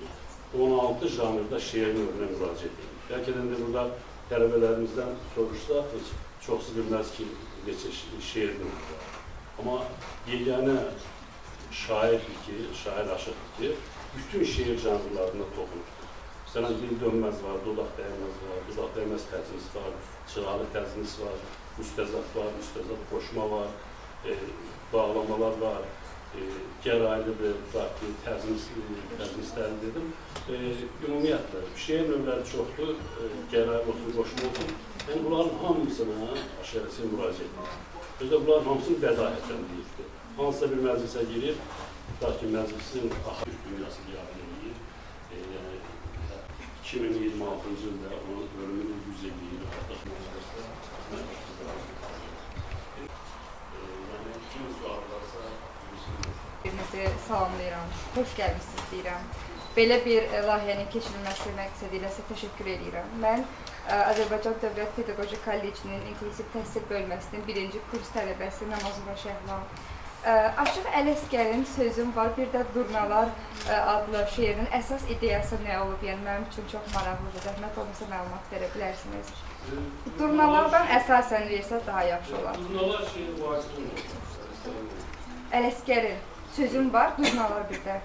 16 janrda şeir növünə müraciət edib. Bəlkə də burada tələbələrimizdən soruşsaq, çoxsu bilməz ki, neçə şeir növü var. Amma yeganə şairdir ki, şair aşıqdır ki, bütün şeir janrlarına toxunubdur. Məsələn, dil dönməz var, dodaq dəyməz var, dodaq dəyməz təznis var, çıraqlı təznis var, müstəzat var, müstəzat qoşma var, bağlamalar var, gəraylıdır, təznisləri dedim. Ümumiyyətlə, şeir növləri çoxdur, gəraylı olsun, qoşma olsun. Yəni, bunların hamısına aşağısı müraciət edir. Özdə bunların hamısını bədahətdən deyibdir. Hansısa bir məclisə girib, tutaq ki, məclisin axır dünyası qəbul edir. 2026-cı ildə onun ölümünün 100 illiyini artıq məclisdə yəni, kim sual varsa, Birinizi salamlayıram, xoş gəlmişsiniz deyirəm. Belə bir layihənin keçirilməsi məqsədi ilə sizə təşəkkür edirəm. Mən Azərbaycan Dövlət Pedaqoji Kollecinin İnklusiv Təhsil Bölməsinin 1-ci kurs tələbəsi Namazova Şəhla. Aşıq Ələsgərin Sözüm var, bir də Durnalar adlı şeirin əsas ideyası nə olub? Yəni, mənim üçün çox maraqlıdır, zəhmət olmasa məlumat verə bilərsiniz. Durnalardan əsasən versək daha yaxşı olar. Durnalar şeiri vacibi olmalı. Ələsgərin Sözüm var, Durnalar bir də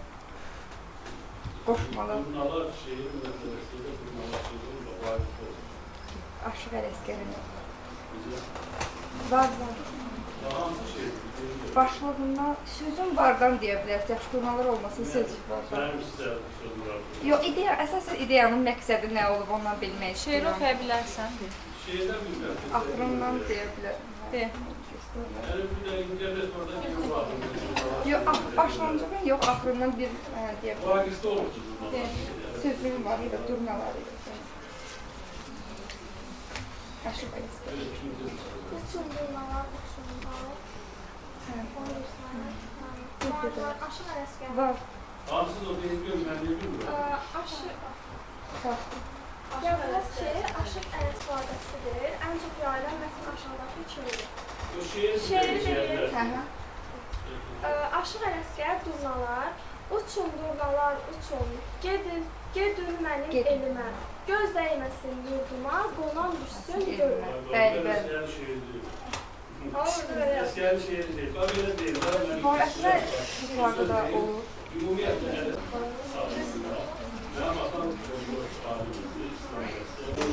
qoşmalı. Durnalar şeiri məsələsində Durnalar şeiri vacibi olmalı. Aşıq Ələsgərin var. Hansı şeir? Başlığından Sözüm vardan deyə bilərsiniz, yaxşı durnalar olmasın, sözcük vardan. Mənim sizə sözüm var. Yox, əsasən ideyanın məqsədi nə olub, ondan bilmək Şeir istəyirəm. oxuya bilərsən. Şeirdən bilməm. Axırından deyə bilərəm. De. Yəni, bir də internet orada bir var. Yox, başlanğıcından yox, axırından bir deyə bilərəm. Vaqisdə olur ki, Sözüm var idi, durnalar idi. Aşıq Ələsgər. Uçun durnalar, uçun. Aşıq Ələsgər. Var. Hamısız o deyil, mən bilmirəm. Yazılan şeir Aşıq Ələsgərdir. Ən çox yayılan mətn aşağıdakı kimidir. O şeir Şeiri deyil. Aşıq Ələsgər durnalar, uçun durnalar, uçun. Gedin mənim elimə. Göz dəyməsin yurduma, qonan düşsün gölmə. Bəli, bəli. Ələsgərin şeiri deyil. Ələsgərin şeiri deyil. Bax, belə deyil. Var, əslində yuxarıda da olur. Ümumiyyətlə, mənim atam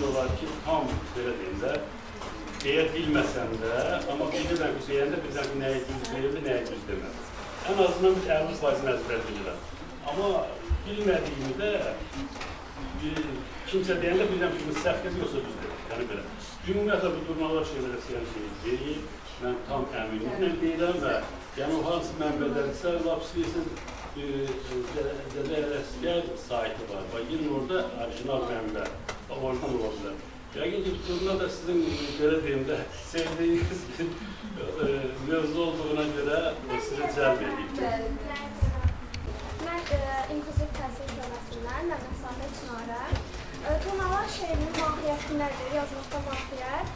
olar ki, tam belə deyim də, deyə bilməsəm də, amma bilirəm ki, deyəndə bilirəm ki, nəyə düz deyildi, nəyə düz demədi. Ən azından biz 50% əzbər bilirəm. Amma bilmədiyimi də, kimsə deyəndə bilirəm ki, səhv dedi, yoxsa düz dedi. Yəni belə. Ümumiyyətlə, bu durnalar şeylərə siyən şey deyil, mən tam əminliklə deyirəm və yəni o hansı mənbədədirsə, lap istəyirsin, Dədə Ələsgər saytı var. Bax, girin orada orijinal mənbə, oradan ola bilər. Yəqin ki, durna da sizin, belə deyim də, sevdiyiniz mövzu olduğuna görə sizi cəlb edib. Mən İnklusiv Təhsil Bölməsindən Məmməd Sadiq Çinarə. Durnalar şeirinin mahiyyəti nədir, yazmaqda mahiyyət?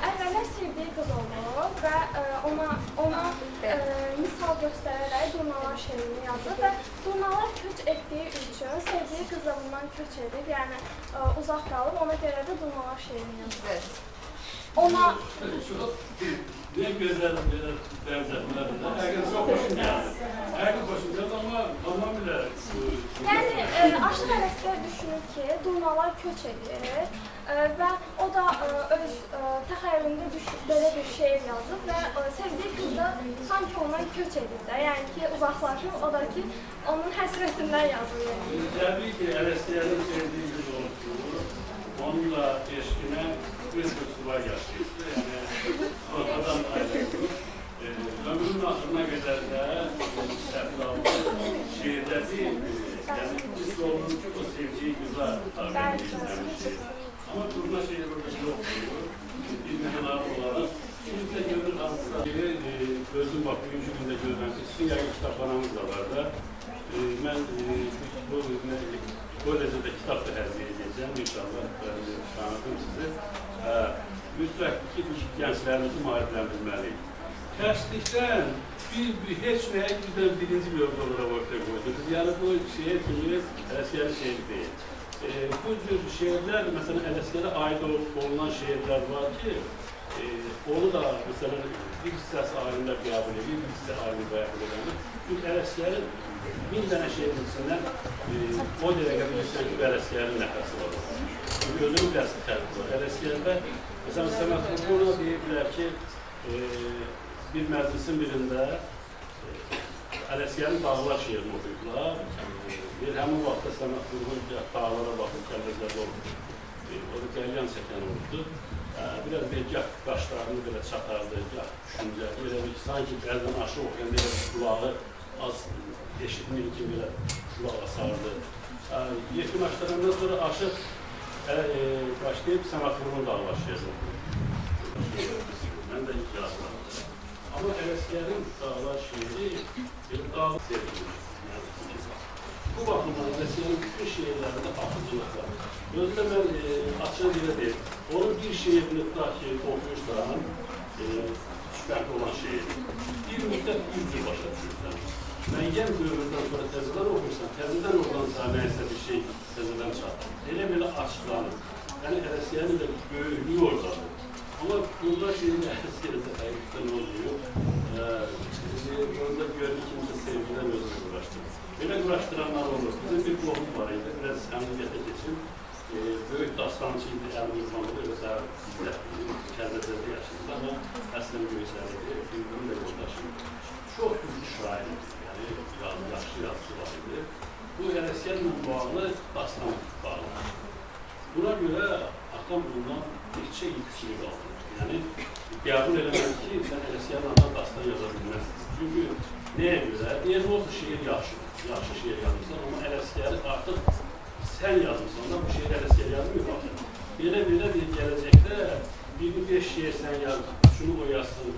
Əvvəllər sevdiyi qız olub və ona misal göstərərək Durnalar şeirini yazıb və Durnalar köç etdiyi üçün sevdiyi qız da bundan köç edib, yəni uzaq qalıb, ona görə də Durnalar şeirini yazıb. Ona... Ne gözəl belə bənzətmədir. Həqiqət çox xoşum gəldi. Həqiqət xoşum gəldi, amma bile... Yəni, Aşıq Ələsgər düşünür ki, durnalar köç edir və o da öz təxəyyülündə belə bir şeir yazıb və sevdiyi qız da sanki ondan köç edir də, yəni ki, uzaqlaşır, o da ki, onun həsrətindən yazır. Təbii ki, Ələsgərin sevdiyi qız olubdur. Onunla eşqinə bir var yaşayır. Yəni, oradan ayrılır. Ömrünün axırına qədər də səhvlalı şeirdə deyil, yəni hiss olunur ki, o sevdiyi qıza tarih izləmişdir. Amma durma şeir orada yoxdur. Bir mənalı olaraq. Şimdi də görür hansısa. Özüm bax, bugünkü gündə görürəm ki, sizin yəqin kitabxanamız da var da. Mən bu kolejdə kitab da həzir edəcəm, inşallah tanıdım sizi. Mütləq ki, gənclərimizi maarifləndirməliyik. Tərslikdən heç nəyə güzel birinci bir olarak ortaya koydunuz. Yani bu şeye kimi Ələsgərin şehri değil. Bu tür şehirler, mesela Ələsgərə ait olunan şehirler var ki, onu da mesela bir hissəsi alimlər qəbul edir, bir hissəsi alimlər qəbul edir. Çünki Ələsgərin 1000 dənə şehrin içindən o derece bilirsən ki, Ələsgərin nəfəsi var. Çünki özünün dəsti tərqi var. Ələsgərdə, mesela Səməd Vurğun'a deyiblər ki, bir məclisin birində Ələsgərin Dağlar şeirini oxuyublar. Həmin vaxtda Səməd Vurğun dağlara baxıb, Kəlbəzlərdə oldu. O da qəlyan çəkən oldu. Biraz gah qaşlarını belə çatardı, gah düşüncəli. Belə bir sanki bəzən aşı oxuyan belə kulağı az eşitmir ki, belə kulağa sardı. Yekunlaşdırandan sonra aşıq başlayıb Səməd Vurğun Dağlar şeirini oxuyub. Mən də ilk yazdım. Ama Ələsgərin Dağlar şeiri dağlı sevgilir. Bu bakımdan Ələsgərin bütün şeirlərində akıcılık var. Özde ben açığı dile değil. Onun bir şeirini tutaq ki, oxuyursan, tüfəkli olan şeir. Bir müddət yüzdür başa düşürsən. Müəyyən dövrdən sonra təzədən oxuyursan, təzədən oradan nəyəsə bir şey təzədən çatır. Elə açıqlanır. Yəni Ələsgərin də böyüklüyü oradadır. Ama burada şeyin Ələsgərdə həqiqətən oluyor. Orada gördük kimsə sevgiden özünü uğraştırır. Böyle uğraştıranlar olur. Bizim bir blogum var idi. Biraz əməliyyata geçip böyük dastancıydı, Əmir Urmanlı və Kəlbəzərdə yaşaydı. Ama əslən göysəliydi. Bildirim də yoldaşım. Çok büyük şairdir. Yani yaxşı yazısı var idi. Bu Ələsgərlə bağlı dastan bağlı. Buna göre atam bundan neçə yüksək aldı. Yani qəbul eləmək ki, sən Ələsgərlə dastan yaza bilməzsin. Çünki nəyə görə? Deyən olsa şeir yaxşı şeir yazmışsan, amma Ələsgəri artıq sən yazmışsan da bu şeir Ələsgər yazmıyor. Belə bir gələcəkdə 25 şeir sən yaz, şunu o yazsın,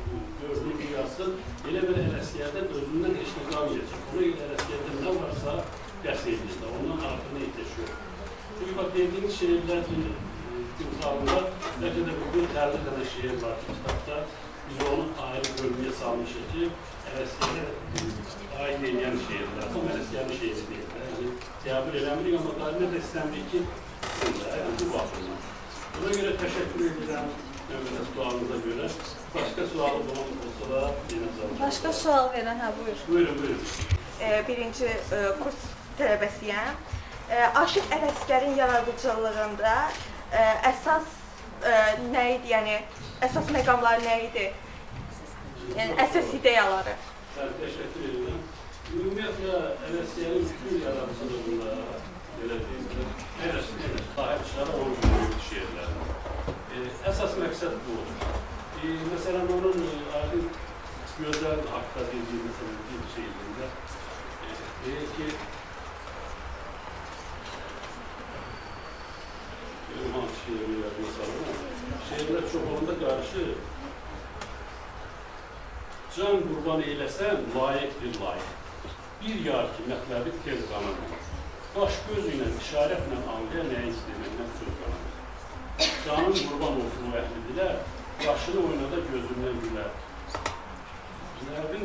4'ünü bu yazsın, elə Ələsgərdən özündən heç nə qalmayacaq. Ona görə Ələsgərdə nə varsa qəs edilir, ondan artıq nə ihtiyaç yox. Çünki bak dediğimiz şeirlər timsalında belki de bugün 50 tane şehir var kitapta. Biz onu ayrı bölümeye salmışız ki Ələsgərə ait eyləyən şehirler. Ama Ələsgərin şehri değil. Yani təbir eləmirik ama tarihine de istəndik ki yani bu bakımdan. Buna göre teşekkür ederim Mehmet sualınıza göre. Başka sualı olan olsa da yine sorun. Başka sual veren, buyur. Buyurun. Birinci kurs tələbəsiyəm. Aşıq Ələsgərin yaradıcılığında əsas nə idi, yəni əsas məqamları nə idi? Yəni əsas ideyaları. Teşekkür ederim. Ümumiyyətlə Ələsgərin bütün yaradıcılığında belə deyildir. Evet, sahib çıxara onun şeirləri. Əsas məqsəd bu. Mesela onun aydın gözəl haqda dediğimiz bir şeyində deyir ki şehirler çok olanda karşı can kurban eyləsən layıqdır layıq. Bir yar ki mətləbi tez qanamır. Baş göz ilə, işarətlə anlayan nəyə istəməklə söz qanamır. Canın qurban olsun o əhlidirlər, başını oynada gözündən gülər. Nəbin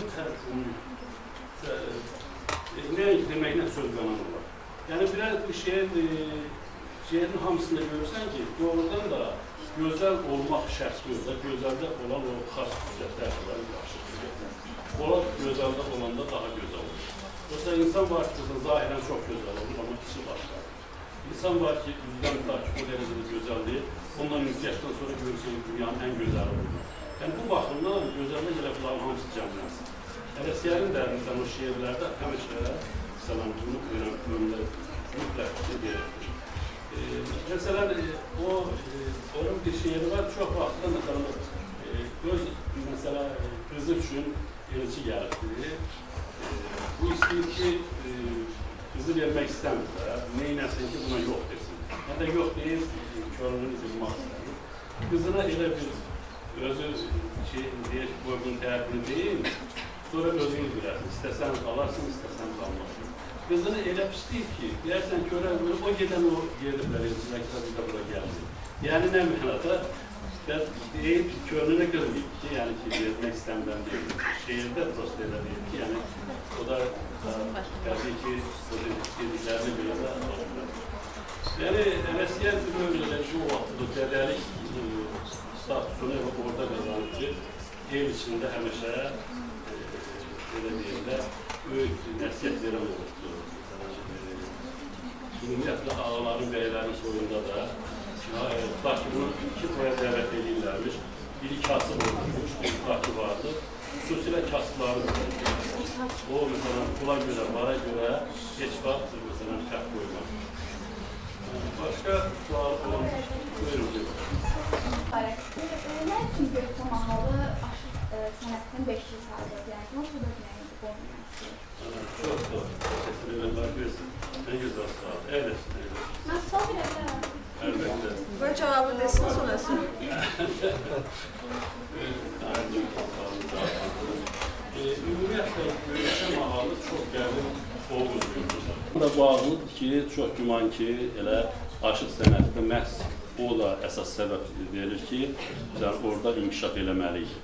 nəyə deməklə söz qanamır. Yəni biraz bu şehrin hamısında görürsən ki, doğrudan da gözəl olmaq şərt gözəl, gözəldə olan o xas xüsusiyyətlər var, yaxşı xüsusiyyətlər. O gözəldə olanda daha gözəl olur. Yoksa insan var ki, zahirən çox gözəl olur, amma içi başqa. İnsan var ki, üzdən takip o dərəcədə gözəl deyil, ondan ünsiyyətdən sonra görürsən dünyanın ən gözəl olur. Yəni bu baxımdan gözəldə elə bunların hamısı cəmlənsin. Ələsgərin də o şeirlərdə həmişə salam bunu öyrənməklə mütləq deyirəm. Mesela onun bir şiiri var, çok vaxtda mesela kızı üçün elçi gəldi. Bu istəyir ki, kızı vermək istəmir, neynəsin ki, buna yox desin. Ya da yox deyir, körünün izilmək istəmir. Kızına elə bir özü deyir, qoyduğun tərəfini deyil, sonra özünü bilərsin, istəsən qalarsın, istəsən qalmasın. Kızını elə pisdir ki, deyərsən körə o gedən o yerdə elçilər kitabında bura gəldi. Yəni nə mənada? Ben değil, körlüğüne görmeyeyim ki, yani ki vermek istemden değil. Şehirde prost edemeyim ki, yani o da tabii ki dediklerini bile de yani MSY'nin böyle şu vaxtda dədəlik statusunu orada qazanıb ki, ev içində həmişə belə deyim də, böyük nəsiyyət verən olubdur. Ümumiyyətlə, ağaların, bəylərin soyunda da tutaq ki, bunu 2 toya dəvət edirlərmiş, biri kasıb olmuş, tutaq ki, vardı. Xüsusilə kasıbların o, məsələn, pula görə, vara görə heç vaxt, məsələn, fərq qoymaz. Başqa sual olan, buyurun. Nə üçün Göyçə mahalı aşıq sənətinin 5 yıl sayılır? Yəni, nasıl da nəyin olmaması? Çox doğru. Təşəkkür ederim. Bakıyorsun. Ne güzel sual. Evet. Mən sual verəcəm. Elbette. Böyle cevabı desin sonrası. Ümumiyyətlə, Göyçə mahalı çox qədim Oğuz yurdudur. Bu da bağlıdır ki, çox güman ki, elə aşıq sənətində məhz o da əsas səbəb verir ki, orada inkişaf eləməliyik.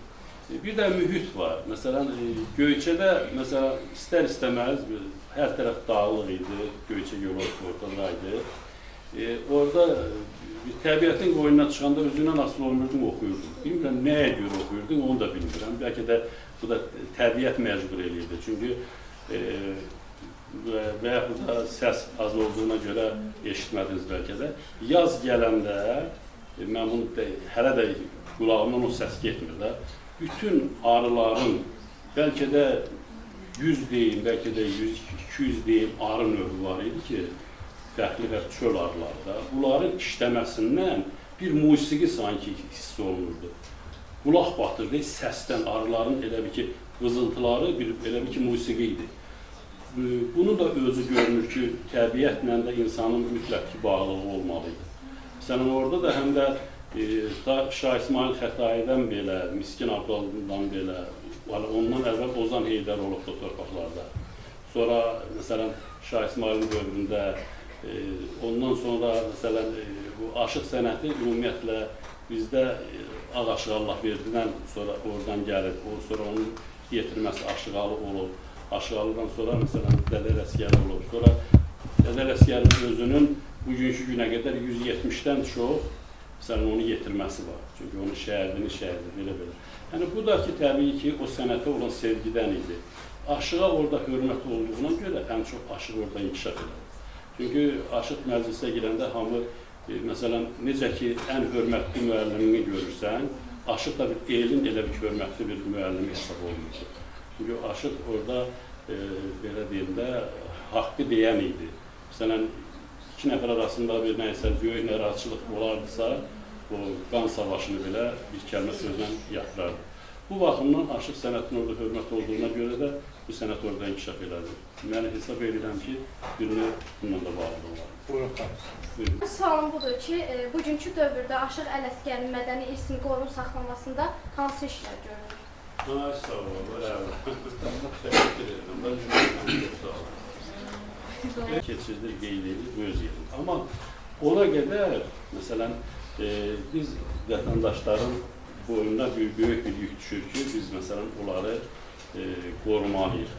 Bir də mühit var. Məsələn, Göyçədə, məsələn, istər-istəməz, hər tərəf dağlıq idi, Göyçə yolu ortadaydı. Orada təbiətin qoynuna çıxanda özündən asılı olmurdum, oxuyurdum. Bilmirəm, nəyə görə oxuyurdum, onu da bilmirəm. Bəlkə də bu da təbiət məcbur eləyirdi. Çünki və yaxud da səs az olduğuna görə eşitmədiniz bəlkə də. Yaz gələndə, mən bunu hələ də qulağımdan o səs getmir də, bütün arıların, bəlkə də 100 deyim, bəlkə də 100-200 deyim arı növü var idi ki, fərqli və çöl arılarda, bunların işləməsindən bir musiqi sanki hiss olunurdu. Qulaq batırdı, səsdən arıların elə bir ki, qızıntıları elə bir ki, musiqi idi. Bunu da özü görünür ki, təbiətlə də insanın mütləq ki, bağlılığı olmalıydı. Məsələn, orada da həm də Şah İsmail Xətayidən belə, Miskin Abdalından belə, ondan əvvəl Ozan Heydər olubdu torpaqlarda. Sonra, məsələn, Şah İsmailin dövründə, ondan sonra, məsələn, bu aşıq sənəti ümumiyyətlə bizdə Ağaşıq Allah verdidən sonra oradan gəlir, sonra onun yetirməsi Aşıqalı olub. Aşıqalıdan sonra, məsələn, Dədə Ələsgəri olub. Sonra Dədə Ələsgərin özünün bugünkü günə qədər 170-dən çox, məsələn, onu yetirməsi var. Çünki onun şəhərdini, belə-belə. Yəni, bu da ki, təbii ki, o sənətə olan sevgidən idi. Aşığa orada hörmət olduğuna görə ən çox aşıq orada inkişaf edir. Çünki aşıq məclisə girəndə hamı, məsələn, necə ki, ən hörmətli müəllimini görürsən, aşıq da bir elin elə bir hörmətli bir müəllimi hesab olunur. Çünki aşıq orada, belə deyim də, haqqı deyən idi. Məsələn, iki nəfər arasında bir nəyəsə böyük narahatçılıq olardısa, o qan savaşını belə bir kəlmə sözlə yatırardı. Bu baxımdan aşıq sənətin orada hörmət olduğuna görə də bu sənət orada inkişaf elədi. Mən hesab edirəm ki, birini bununla da bağlı olar. Buyurun, xanım. Sualım budur ki, bugünkü dövrdə Aşıq Ələsgərin mədəni irsini qorunub saxlamasında hansı işlər görülür? Ay, sağ olun, bravo. Təşəkkür edirəm. Ben cümlədən sağ olun. Keçirdir, qeyd edir, öz yerində. Amma ona qədər, məsələn, biz vətəndaşların boynuna böyük bir yük düşür ki, biz məsələn, onları qorumalıyıq.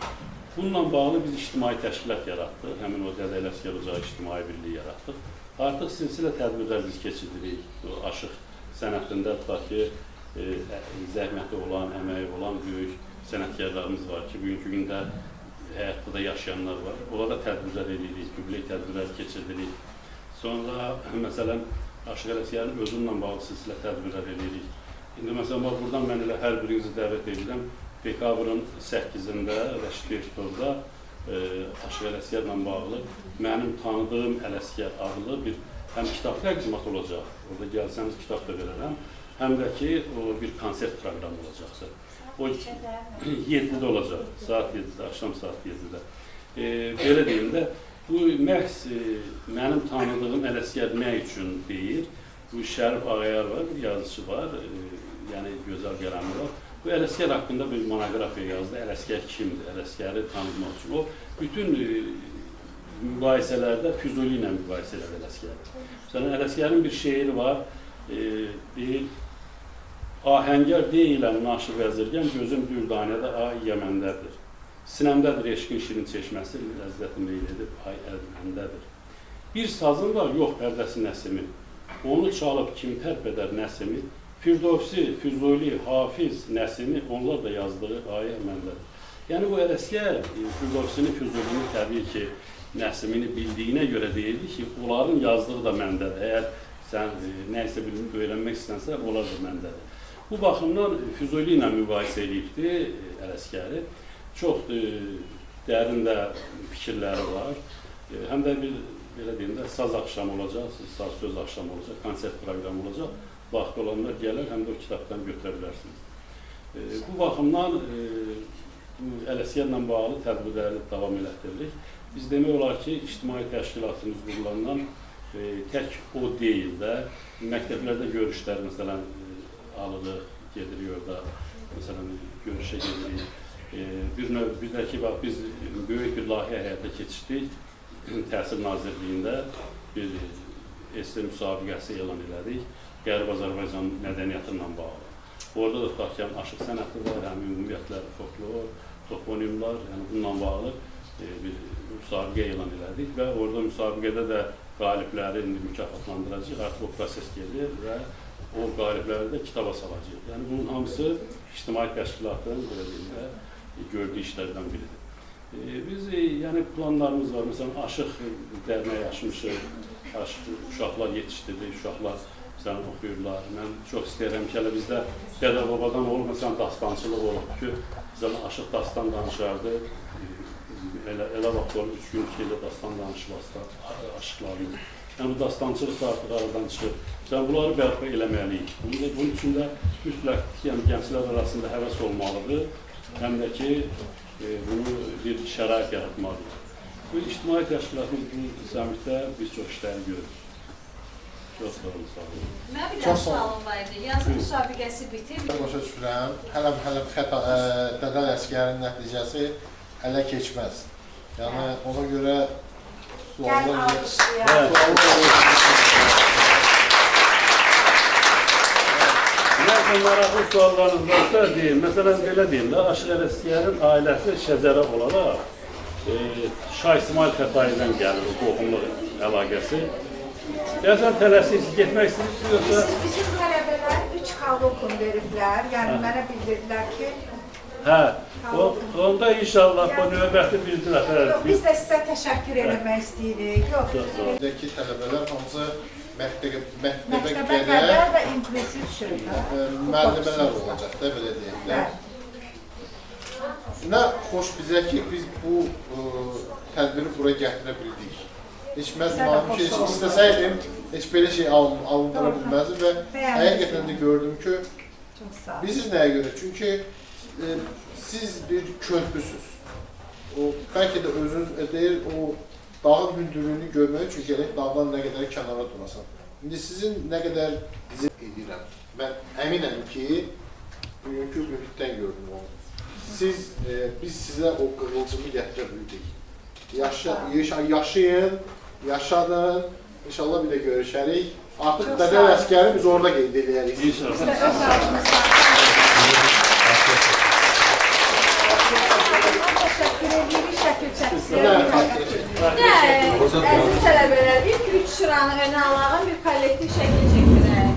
Bununla bağlı biz ictimai təşkilat yaratdıq, həmin o Dədə Ələsgər Ocağı İctimai Birliyi yaratdıq. Artıq silsilə tədbirlər biz keçirdirik. Aşıq sənətində tutaq ki, zəhməti olan, əməyi olan böyük sənətkarlarımız var ki, bugünkü gündə həyatda da yaşayanlar var. Onlara tədbirlər edirik, publik tədbirlər keçirdirik. Sonra, məsələn, Aşıq Ələsgərin özünlə bağlı silsilə tədbirlər edirik. İndi, məsələn, buradan mən elə hər birinizi dəvət edirəm. Dekabrın 8-də Rəşid Beştovda Aşıq Ələsgərlə bağlı mənim tanıdığım Ələsgər adlı bir həm kitab təqdimat olacaq. Orada gəlsəniz kitab da verərəm. Həm də ki, o bir konsert proqramı olacaqdır. O 7-də olacaq, saat 7-də, axşam saat 7-də. Belə deyim də, bu məhz mənim tanıdığım Ələsgər nə üçün deyir? Bu Şərif Ağayar var, bir yazıcı var, yəni gözəl qələmi var. Bu Ələsgər haqqında bir monoqrafiya yazdı, Ələsgər kimdir, Ələsgəri tanımaq üçün. O, bütün mübahisələrdə Füzuli ilə mübahisə elədi Ələsgər. Məsələn, Ələsgərin bir şeiri var, deyir, Ahəngər deyiləm naşı vəzirgən, gözüm dürdanədə ay Yəməndədir. Sinəmdədir eşqin şirin çeşməsi, ləzzəti meyl edib ay Ərməndədir. Bir sazım var, yox pərdəsi Nəsimi, onu çalıb kim tərp edər Nəsimi, Firdovsi, Füzuli, Hafiz, Nəsimi, onlar da yazdığı ay Ərməndədir. Yəni bu Ələsgər Firdovsini, Füzulini təbii ki, Nəsimini bildiyinə görə deyildi ki, onların yazdığı da məndədir. Əgər sən nəyisə öyrənmək istənsə, onlar da məndədir. Bu baxımdan Füzuli ilə mübahisə edibdi Ələsgəri. Çox dərin də fikirləri var. Həm də bir, belə deyim də, saz axşamı olacaq, saz söz axşamı olacaq, konsert proqramı olacaq. Vaxtı olanlar gələr, həm də o kitabdan götürə bilərsiniz. Bu baxımdan Ələsgərlə bağlı tədbirləri davam elətdiririk. Biz demək olar ki, ictimai təşkilatımız qurulandan tək o deyil də, məktəblərdə görüşlər, məsələn, alırıq, gedirik orada, məsələn, görüşə gedirik. Bir də ki, biz böyük bir layihə həyata keçirdik, Təhsil Nazirliyində bir esse müsabiqəsi elan elədik, Qərb Azərbaycan mədəniyyəti ilə bağlı. Orada da tutaq ki, aşıq sənəti var, həm ümumiyyətlər, folklor, toponimlər, yəni bununla bağlı bir müsabiqə elan elədik və orada müsabiqədə də qalibləri indi mükafatlandıracaq, artıq o proses gedir və o qalibləri də kitaba salacaq. Yəni bunun hamısı ictimai təşkilatın gördüyü işlərdən biridir. Biz yəni planlarımız var, məsələn, aşıq dərməyi açmışıq, aşıq uşaqlar yetişdirdik, uşaqlar məsələn oxuyurlar. Mən çox istəyirəm ki, hələ bizdə dədə-babadan olub, məsələn, dastançılıq olub ki, məsələn, aşıq dastan danışardı. Elə vaxt olub, 3 gün, 2 ilə dastan danışmazsa aşıqlarını. Yəni bu dastançılıq da artıq aradan çıxır. Yəni bunları bərpa eləməliyik. Bunun üçün də mütləq gənclər arasında həvəs olmalıdır. Həm də ki, bunu bir şərait yaratmalıdır. Bu ictimai təşkilatımız bu zəmitdə biz çox işləri görürük. Çox sağ olun, sağ olun. Mən bir sualım var idi. Yazı müsabiqəsi bitir. Başa düşürəm. Hələ Dədə Ələsgərin nəticəsi hələ keçməz. Yəni ona görə suallar Mən maraqlı suallarınız varsa deyim. Məsələn, belə deyim də, Aşıq Ələsgərin ailəsi şəcərə olaraq Şah İsmail Xətayidən gəlir, o qohumluq əlaqəsi. Deyəsən, tələsiksiniz, getmək istəyirsiniz, yoxsa? Bizim tələbələr 3 kalokun veriblər, yəni mənə bildirdilər ki... Hə, onda inşallah bu növbəti bir nəfər... Biz də sizə təşəkkür eləmək istəyirik. Buradakı tələbələr hamısı məktəbə qədər və inklusiv müəllimələr olacaq da, belə deyirlər. Nə xoş bizə ki, biz bu tədbiri buraya gətirə bildik. Heç mənim ki, istəsəydim, heç belə şey alındıra bilməzdim və həqiqətən də gördüm ki, biz nəyə görə? Çünki siz bir körpüsüz. Bəlkə də özünüz deyil, o dağın hündürlüyünü görmək üçün gərək dağdan nə qədər kənara durasan. İndi sizin nə qədər zirv edirəm. Mən əminəm ki, bugünkü mühitdən gördüm onu. Biz sizə o qığılcımı gətirə bildik. Yaşayın, yaşadın, inşallah bir də görüşərik. Artıq Dədə Ələsgəri biz orada qeyd edərik. Əziz tələbələr, ilk 3 sıranı önə alağın bir kollektiv şəkil çəkdirək.